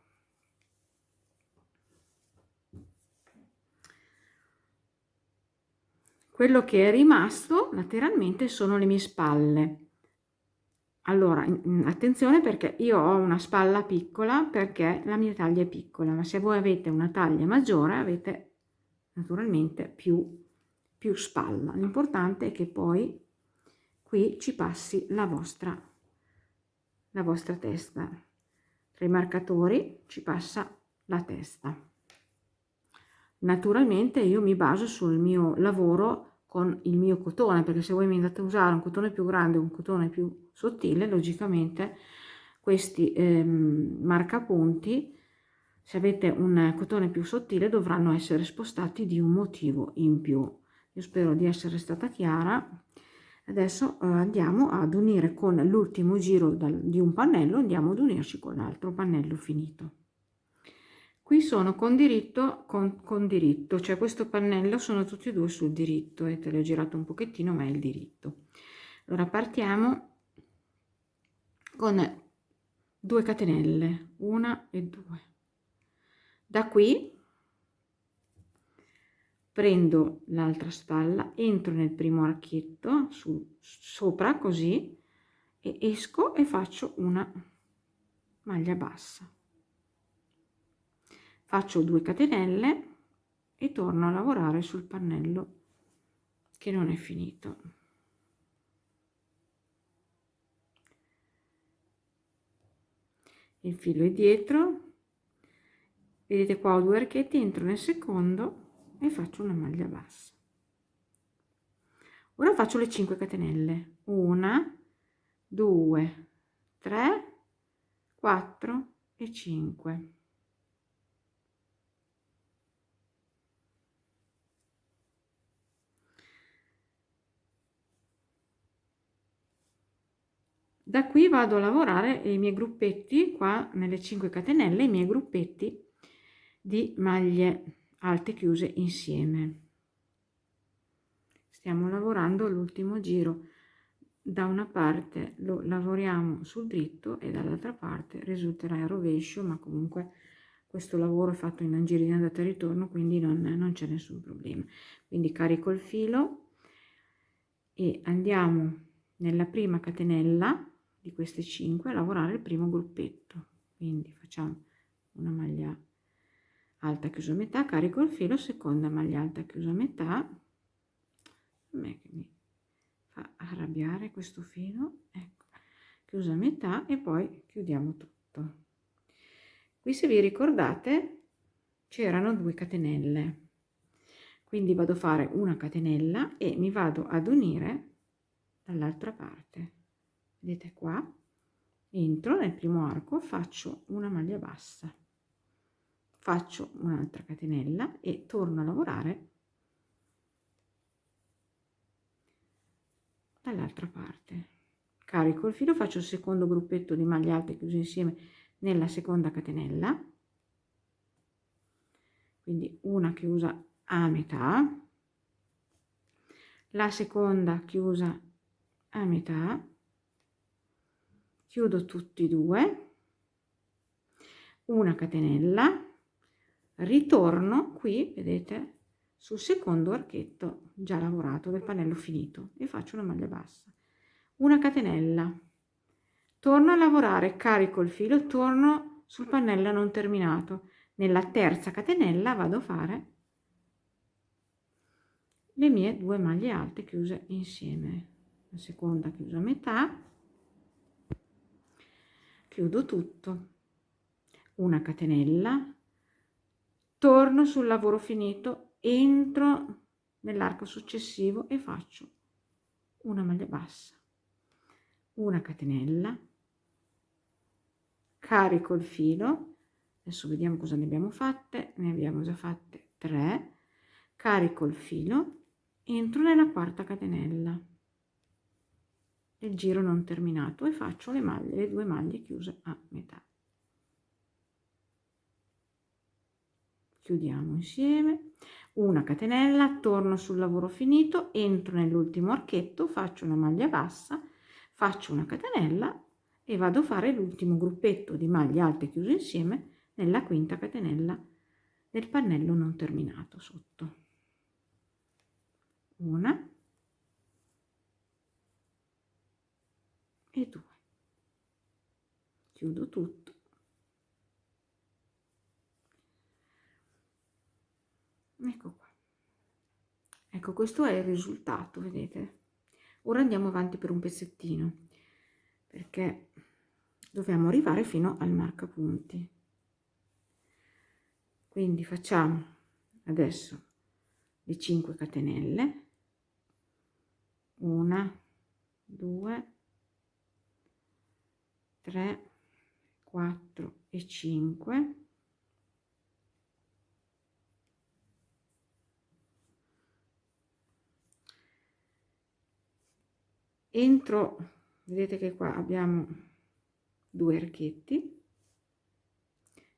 Quello che è rimasto lateralmente sono le mie spalle. Allora, attenzione, perché io ho una spalla piccola perché la mia taglia è piccola, ma se voi avete una taglia maggiore avete naturalmente più spalla. L'importante è che poi qui ci passi la vostra testa. Tra i marcatori ci passa la testa. Naturalmente io mi baso sul mio lavoro con il mio cotone, perché se voi mi andate a usare un cotone più grande o un cotone più sottile, logicamente questi marcapunti, se avete un cotone più sottile, dovranno essere spostati di un motivo in più. Io spero di essere stata chiara. Adesso andiamo ad unire con l'ultimo giro di un pannello, andiamo ad unirci con l'altro pannello finito. Qui sono con diritto, con diritto, cioè questo pannello sono tutti e due sul diritto, e te l'ho girato un pochettino, ma è il diritto. Allora partiamo con 2 catenelle, 1 e 2. Da qui prendo l'altra spalla, entro nel primo archetto sopra così, e esco e faccio una maglia bassa. Faccio 2 catenelle e torno a lavorare sul pannello che non è finito. Il filo è dietro, vedete qua ho 2 archetti, entro nel secondo e faccio una maglia bassa. Ora faccio le 5 catenelle, 1, 2, 3, 4 e 5. Da qui vado a lavorare i miei gruppetti, qua nelle 5 catenelle, i miei gruppetti di maglie alte chiuse insieme. Stiamo lavorando l'ultimo giro. Da una parte lo lavoriamo sul dritto e dall'altra parte risulterà il rovescio, ma comunque questo lavoro è fatto in giri di andata e ritorno, quindi non c'è nessun problema. Quindi carico il filo e andiamo nella prima catenella di queste 5 a lavorare il primo gruppetto. Quindi facciamo una maglia alta chiusa a metà, carico il filo, seconda maglia alta chiusa a metà. A me che mi fa arrabbiare questo filo, ecco, chiusa a metà e poi chiudiamo tutto. Qui, se vi ricordate, c'erano 2 catenelle, quindi vado a fare una catenella e mi vado ad unire dall'altra parte. Vedete qua, entro nel primo arco, faccio una maglia bassa, faccio un'altra catenella e torno a lavorare dall'altra parte. Carico il filo, faccio il secondo gruppetto di maglie alte chiuse insieme nella seconda catenella, quindi una chiusa a metà, la seconda chiusa a metà, chiudo tutti e due, una catenella, ritorno qui, vedete, sul secondo archetto già lavorato del pannello finito e faccio una maglia bassa, una catenella, torno a lavorare, carico il filo, torno sul pannello non terminato. Nella terza catenella vado a fare le mie 2 maglie alte chiuse insieme, la seconda chiusa a metà, chiudo tutto, una catenella, torno sul lavoro finito, entro nell'arco successivo e faccio una maglia bassa, una catenella, carico il filo, adesso vediamo cosa ne abbiamo fatte, ne abbiamo già fatte 3, carico il filo, entro nella quarta catenella del giro non terminato e faccio le 2 maglie chiuse a metà. Chiudiamo insieme, una catenella, torno sul lavoro finito, entro nell'ultimo archetto, faccio una maglia bassa, faccio una catenella e vado a fare l'ultimo gruppetto di maglie alte chiuse insieme nella quinta catenella del pannello non terminato sotto. Una e 2, chiudo tutto, ecco qua, ecco, questo è il risultato, vedete. Ora andiamo avanti per un pezzettino perché dobbiamo arrivare fino al marcapunti, quindi facciamo adesso le 5 catenelle, 1, 2, 3, 4 e 5, entro, vedete che qua abbiamo 2 archetti,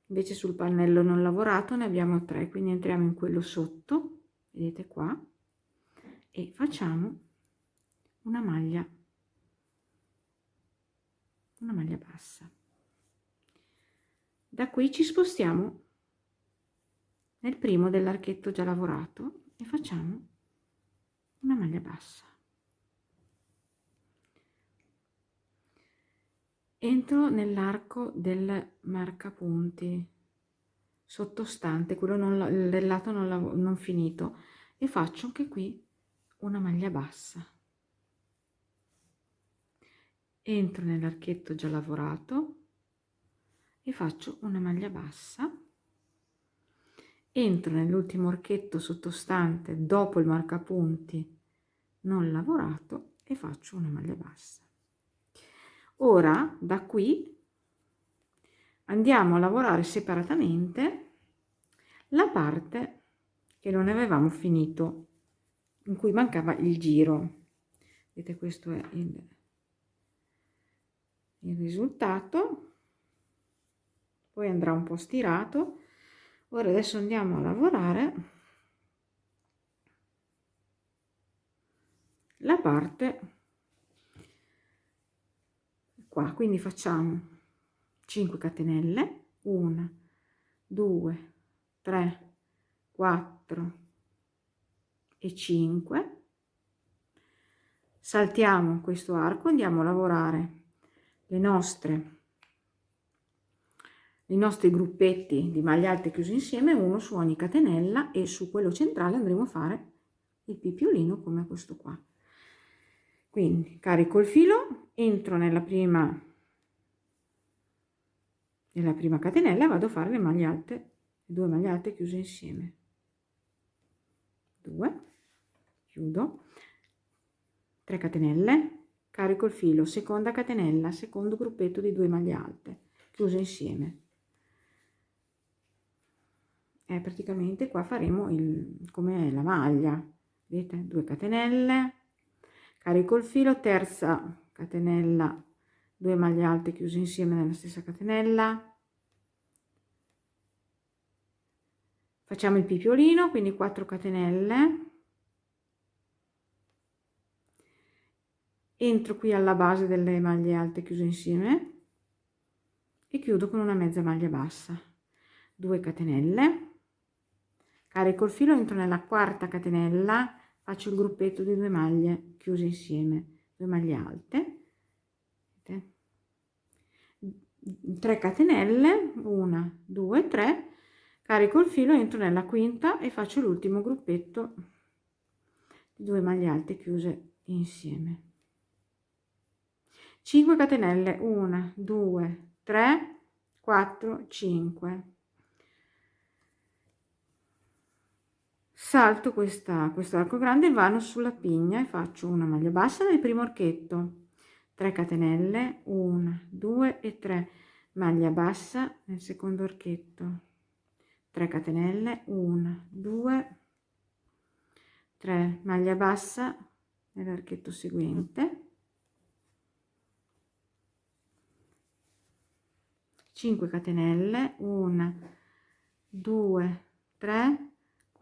invece sul pannello non lavorato ne abbiamo 3, quindi entriamo in quello sotto, vedete qua, e facciamo una maglia bassa. Da qui ci spostiamo nel primo dell'archetto già lavorato e facciamo una maglia bassa. Entro nell'arco del marcapunti sottostante, quello del lato non finito, e faccio anche qui una maglia bassa. Entro nell'archetto già lavorato e faccio una maglia bassa, entro nell'ultimo archetto sottostante dopo il marcapunti non lavorato e faccio una maglia bassa. Ora da qui andiamo a lavorare separatamente la parte che non avevamo finito, in cui mancava il giro. Vedete, questo è il risultato, poi andrà un po' stirato. Ora adesso andiamo a lavorare la parte qua, quindi facciamo 5 catenelle, 1 2 3 4 e 5. Saltiamo questo arco, andiamo a lavorare i nostri gruppetti di maglie alte chiusi insieme, uno su ogni catenella, e su quello centrale andremo a fare il pipiolino come questo qua. Quindi carico il filo, entro nella prima catenella e vado a fare le maglie alte, le 2 maglie alte chiuse insieme, 2, chiudo, 3 catenelle, carico il filo, seconda catenella, secondo gruppetto di 2 maglie alte chiuse insieme. Praticamente qua faremo come la maglia, vedete, 2 catenelle, carico il filo, terza catenella, 2 maglie alte chiuse insieme nella stessa catenella, facciamo il pipiolino, quindi 4 catenelle, entro qui alla base delle maglie alte chiuse insieme e chiudo con una mezza maglia bassa, 2 catenelle, carico il filo, entro nella quarta catenella, faccio il gruppetto di 2 maglie chiuse insieme, 2 maglie alte, 3 catenelle, 1 2 3, carico il filo, entro nella quinta e faccio l'ultimo gruppetto di 2 maglie alte chiuse insieme, 5 catenelle, 1 2 3 4 5. Salto questo arco grande, vado sulla pigna e faccio una maglia bassa nel primo archetto, 3 catenelle, 1 2 e 3, maglia bassa nel secondo archetto, 3 catenelle, 1 2 3, maglia bassa nell'archetto seguente, 5 catenelle, 1 2 3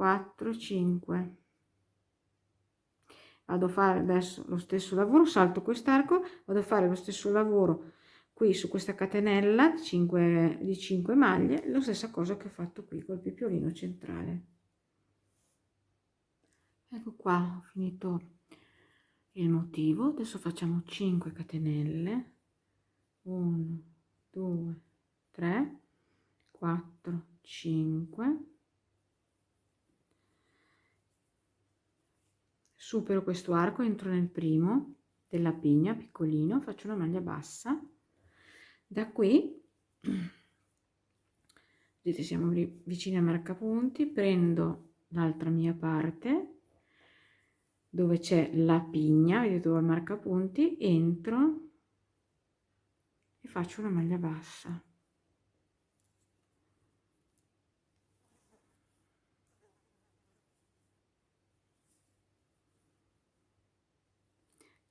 4 5. Vado a fare adesso lo stesso lavoro, salto quest'arco, vado a fare lo stesso lavoro qui su questa catenella di 5 maglie, la stessa cosa che ho fatto qui col pipiolino centrale. Ecco qua, ho finito il motivo. Adesso facciamo 5 catenelle, 1 2 3 4 5, supero questo arco, entro nel primo della pigna piccolino, faccio una maglia bassa. Da qui vedete, siamo vicini al marcapunti, prendo l'altra mia parte dove c'è la pigna, vedete dove il marcapunti, entro e faccio una maglia bassa.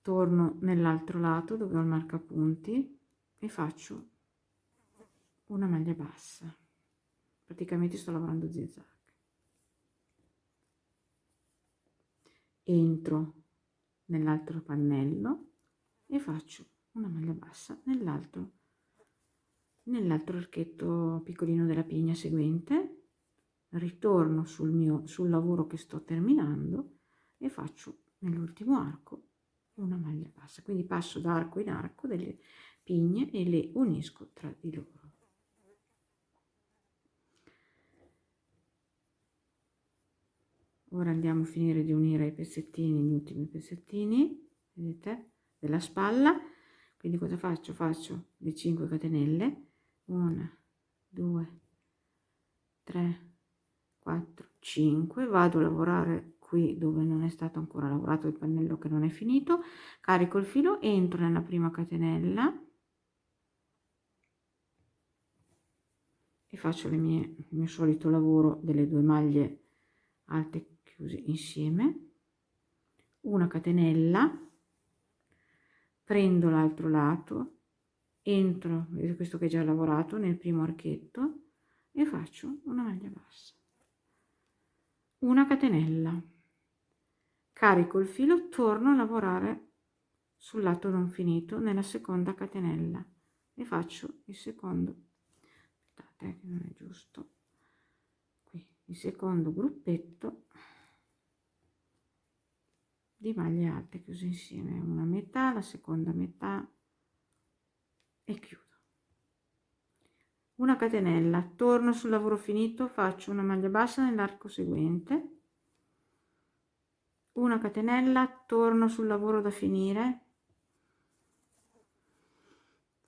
Torno nell'altro lato dove ho il marcapunti e faccio una maglia bassa. Praticamente sto lavorando zigzag. Entro nell'altro pannello e faccio una maglia bassa nell'altro archetto piccolino della pigna seguente, ritorno sul lavoro che sto terminando e faccio nell'ultimo arco una maglia bassa, quindi passo da arco in arco delle pigne e le unisco tra di loro. Ora andiamo a finire di unire i pezzettini, gli ultimi pezzettini, vedete, della spalla. Quindi cosa faccio? Faccio le 5 catenelle, 1 2 3 4 5, vado a lavorare qui dove non è stato ancora lavorato il pannello che non è finito, carico il filo, entro nella prima catenella, faccio il mio solito lavoro delle 2 maglie alte chiuse insieme, una catenella, prendo l'altro lato, entro, vedete questo che è già lavorato, nel primo archetto e faccio una maglia bassa, una catenella, carico il filo, torno a lavorare sul lato non finito nella seconda catenella e faccio il secondo, aspettate che non è giusto, qui il secondo gruppetto di maglie alte chiuse insieme, una metà, la seconda metà e chiudo. Una catenella, torno sul lavoro finito, faccio una maglia bassa nell'arco seguente, una catenella, torno sul lavoro da finire,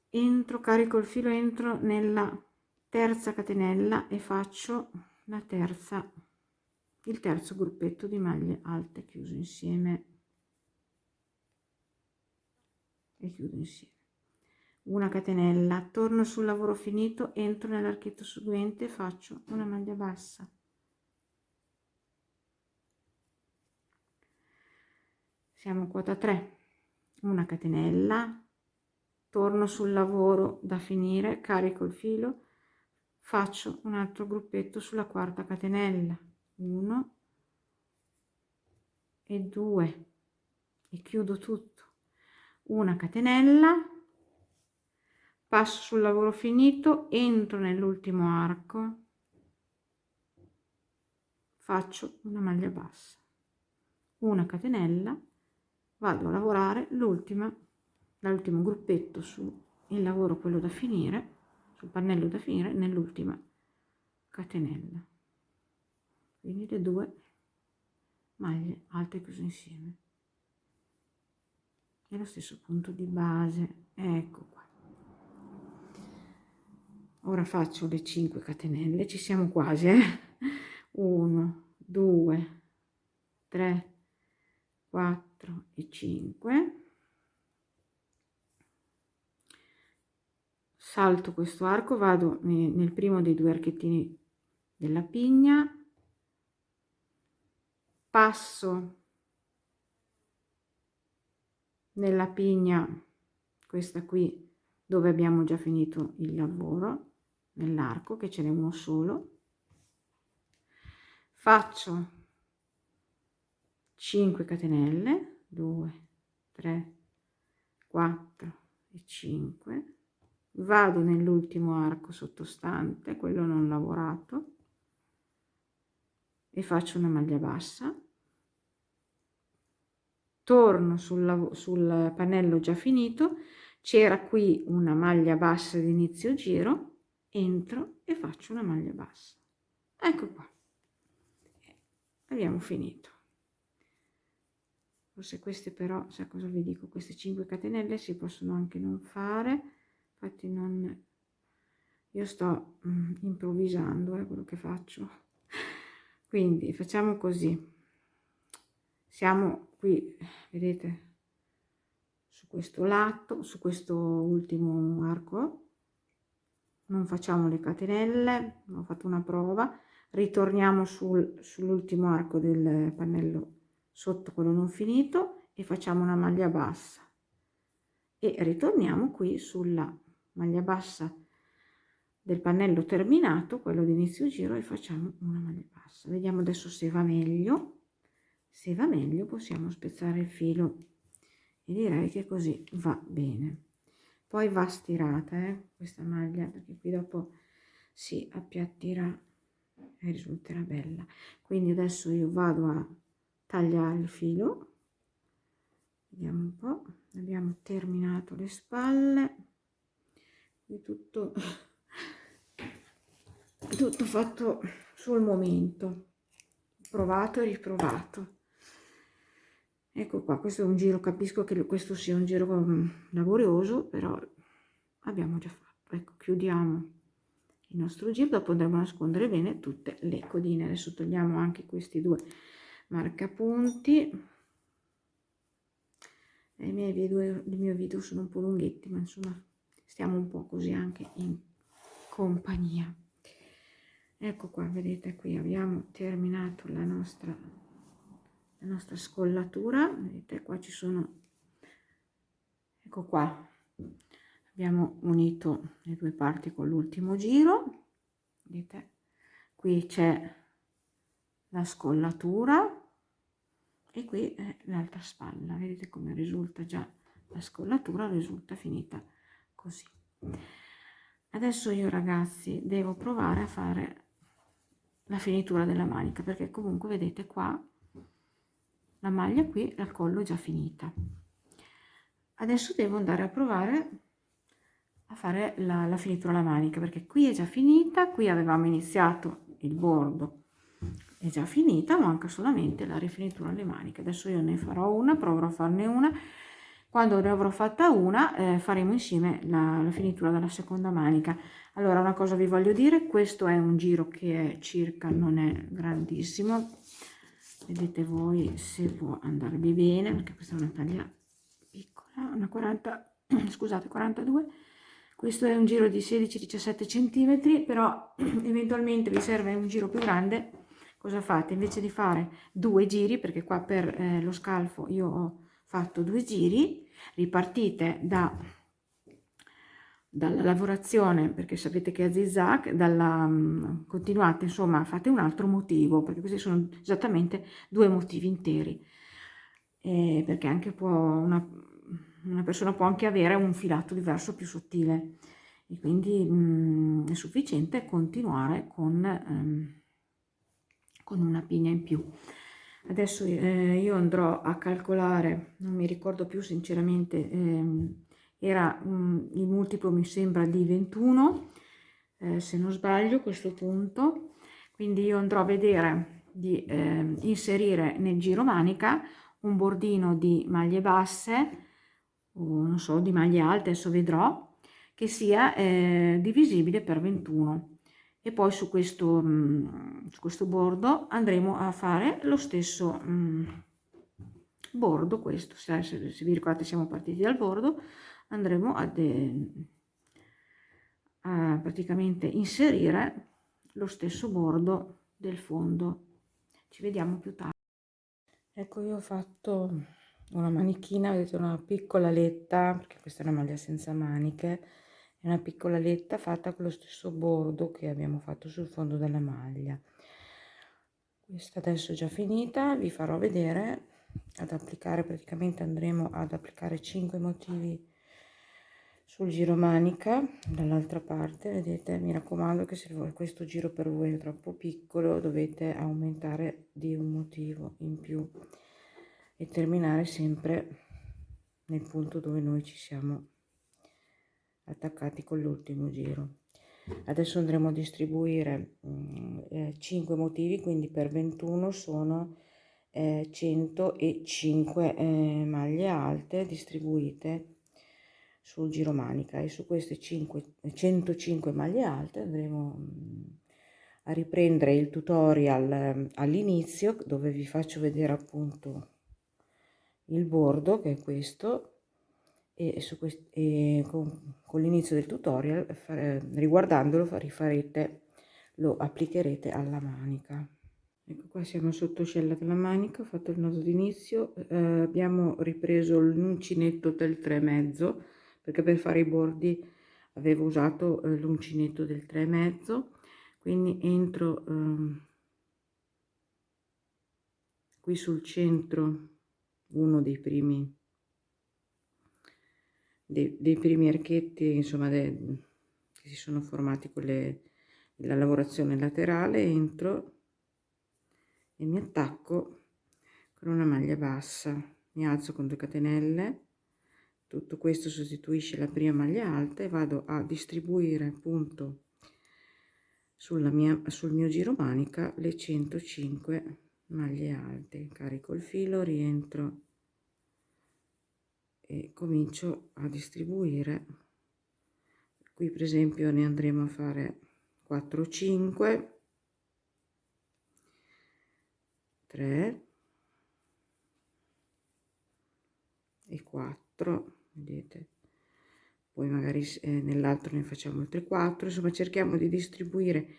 entro, carico il filo, entro nella terza catenella e faccio la terza, il terzo gruppetto di maglie alte chiuso insieme e chiudo insieme. Una catenella, torno sul lavoro finito, entro nell'archetto seguente, faccio una maglia bassa, siamo a quota 3, una catenella, torno sul lavoro da finire, carico il filo, faccio un altro gruppetto sulla quarta catenella, 1 e 2 e chiudo tutto, una catenella, passo sul lavoro finito, entro nell'ultimo arco, faccio una maglia bassa, una catenella, vado a lavorare l'ultimo gruppetto sul lavoro, quello da finire, sul pannello da finire, nell'ultima catenella, quindi le 2 maglie alte chiuse insieme e lo stesso punto di base, ecco qua. Ora faccio le 5 catenelle, ci siamo quasi, 1 2 3 4 e 5, salto questo arco, vado nel primo dei 2 archettini della pigna, passo nella pigna, questa qui dove abbiamo già finito il lavoro, nell'arco che ce n'è uno solo, faccio 5 catenelle, 2 3 4 e 5, vado nell'ultimo arco sottostante, quello non lavorato, e faccio una maglia bassa, torno sul pannello già finito, c'era qui una maglia bassa di inizio giro, entro e faccio una maglia bassa, ecco qua, abbiamo finito. Forse queste però, sai cosa vi dico, queste 5 catenelle si possono anche non fare, infatti non, io sto improvvisando quello che faccio, quindi facciamo così, siamo qui, vedete, su questo lato, su questo ultimo arco, non facciamo le catenelle, ho fatto una prova, ritorniamo sull'ultimo arco del pannello sotto, quello non finito, e facciamo una maglia bassa e ritorniamo qui sulla maglia bassa del pannello terminato, quello di inizio giro, e facciamo una maglia bassa. Vediamo adesso se va meglio. Se va meglio possiamo spezzare il filo e direi che così va bene. Poi va stirata questa maglia, perché qui dopo si appiattirà e risulterà bella. Quindi adesso io vado a tagliare il filo, vediamo un po', abbiamo terminato le spalle, qui tutto fatto sul momento, provato e riprovato. Ecco qua, questo è un giro, capisco che questo sia un giro laborioso, però abbiamo già fatto. Ecco, chiudiamo il nostro giro, dopo andremo a nascondere bene tutte le codine. Adesso togliamo anche questi 2 marcapunti. Il mio video sono un po' lunghetti, ma insomma stiamo un po' così anche in compagnia. Ecco qua, vedete, qui abbiamo terminato la nostra scollatura. Vedete, qua ci sono, ecco qua, abbiamo unito le due parti con l'ultimo giro. Vedete, qui c'è la scollatura e qui è l'altra spalla. Vedete come risulta già la scollatura, risulta finita così. Adesso io, ragazzi, devo provare a fare la finitura della manica, perché comunque vedete qua la maglia, qui al collo è già finita. Adesso devo andare a provare a fare la finitura alla manica, perché qui è già finita, qui avevamo iniziato il bordo, è già finita, manca solamente la rifinitura alle maniche. Adesso io ne farò una, proverò a farne una. Quando ne avrò fatta una faremo insieme la finitura della seconda manica. Allora, una cosa vi voglio dire: questo è un giro che è circa, non è grandissimo, vedete voi se può andarvi bene, perché questa è una taglia piccola, una 40 scusate, 42. Questo è un giro di 16-17 centimetri, però eventualmente vi serve un giro più grande. Cosa fate? Invece di fare 2 giri, perché qua per lo scalfo io ho fatto 2 giri, ripartite dalla lavorazione, perché sapete che è a zigzag, continuate, insomma, fate un altro motivo, perché questi sono esattamente 2 motivi interi, perché anche una persona può anche avere un filato diverso, più sottile, e quindi è sufficiente continuare con una pinna in più. Adesso io andrò a calcolare, non mi ricordo più sinceramente, era il multiplo, mi sembra, di 21, se non sbaglio a questo punto, quindi io andrò a vedere di inserire nel giro manica un bordino di maglie basse, o non so, di maglie alte, adesso vedrò, che sia divisibile per 21, e poi su questo bordo andremo a fare lo stesso bordo. Questo, se vi ricordate, siamo partiti dal bordo, andremo a praticamente inserire lo stesso bordo del fondo. Ci vediamo più tardi. Ecco, io ho fatto una manichina, vedete, una piccola letta, perché questa è una maglia senza maniche, è una piccola letta fatta con lo stesso bordo che abbiamo fatto sul fondo della maglia. Questa adesso è già finita, vi farò vedere ad applicare, praticamente andremo ad applicare 5 motivi sul giro manica dall'altra parte. Vedete, mi raccomando che se questo giro per voi è troppo piccolo dovete aumentare di un motivo in più e terminare sempre nel punto dove noi ci siamo attaccati con l'ultimo giro. Adesso andremo a distribuire 5 motivi, quindi per 21 sono 105 maglie alte distribuite sul giro manica, e su queste 105 maglie alte andremo a riprendere il tutorial all'inizio, dove vi faccio vedere appunto il bordo, che è questo, e con l'inizio del tutorial, riguardandolo, lo applicherete alla manica. Ecco qua, siamo sotto scella della manica, ho fatto il nodo d'inizio, abbiamo ripreso l'uncinetto del 3,5, perché per fare i bordi avevo usato l'uncinetto del 3,5, quindi entro qui sul centro, uno dei primi archetti, insomma, che si sono formati con la lavorazione laterale, entro e mi attacco con una maglia bassa, mi alzo con 2 catenelle, tutto questo sostituisce la prima maglia alta, e vado a distribuire appunto sul mio giro manica le 105 maglie alte. Carico il filo, rientro e comincio a distribuire. Qui per esempio ne andremo a fare 4, 5, 3 e 4, vedete, poi magari nell'altro ne facciamo altri 4, insomma cerchiamo di distribuire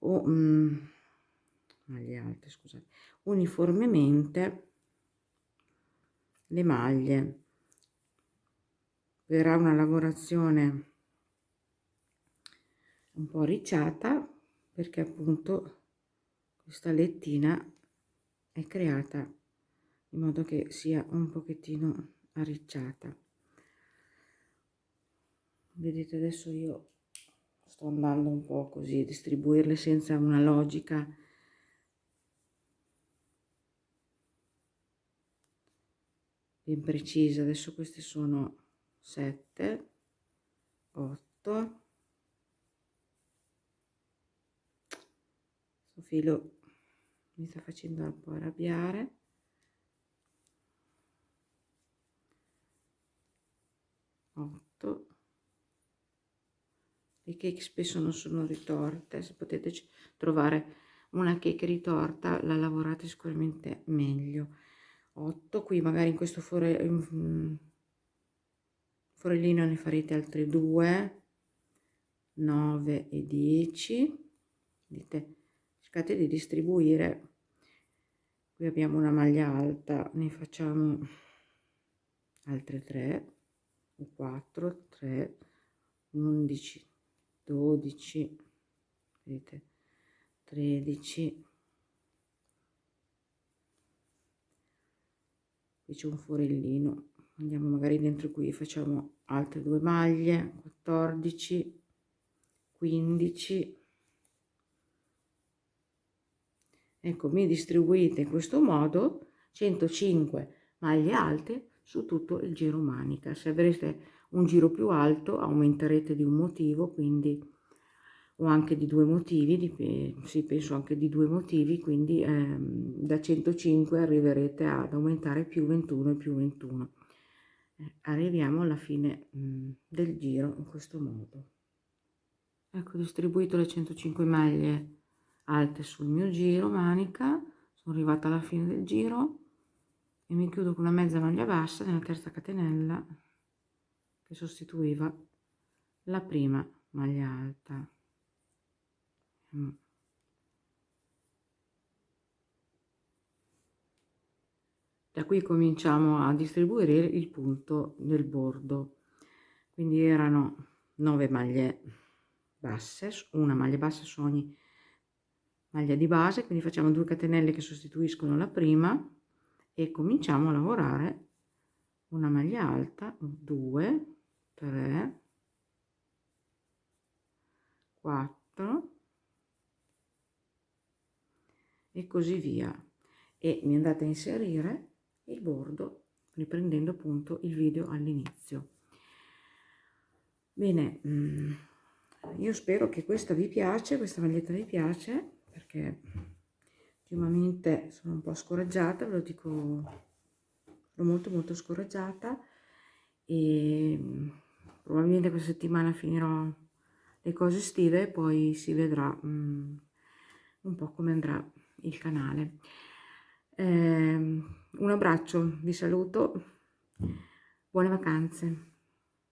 o maglie alte, scusate, uniformemente le maglie. Verrà una lavorazione un po' arricciata perché appunto questa lettina è creata in modo che sia un pochettino arricciata. Vedete, adesso io sto andando un po' così a distribuirle senza una logica ben precisa. Adesso queste sono 7, 8, questo filo mi sta facendo un po' arrabbiare, 8. Le cake spesso non sono ritorte, se potete trovare una cake ritorta la lavorate sicuramente meglio. 8, qui magari in questo forellino ne farete altri 2, 9 e 10. Vedete, cercate di distribuire. Qui abbiamo una maglia alta, ne facciamo altre 3 o 4, 3, 11, 12, vedete, 13, qui c'è un forellino, andiamo magari dentro qui, facciamo altre 2 maglie, 14, 15. Ecco, mi distribuite in questo modo 105 maglie alte su tutto il giro manica. Se avrete un giro più alto aumenterete di un motivo, quindi o anche di 2 motivi, sì, penso anche di 2 motivi, quindi da 105 arriverete ad aumentare più 21 e più 21. Arriviamo alla fine del giro in questo modo. Ecco, ho distribuito le 105 maglie alte sul mio giro manica, sono arrivata alla fine del giro e mi chiudo con una mezza maglia bassa nella terza catenella che sostituiva la prima maglia alta. Da qui cominciamo a distribuire il punto del bordo, quindi erano 9 maglie basse, una maglia bassa su ogni maglia di base, quindi facciamo 2 catenelle che sostituiscono la prima e cominciamo a lavorare una maglia alta, 2, 3, 4 e così via, e mi andate a inserire il bordo riprendendo appunto il video all'inizio. Bene, io spero che questa vi piace, questa maglietta vi piace, perché ultimamente sono un po' scoraggiata, ve lo dico, sono molto scoraggiata e probabilmente questa settimana finirò le cose estive e poi si vedrà un po' come andrà il canale. Un abbraccio, vi saluto, buone vacanze.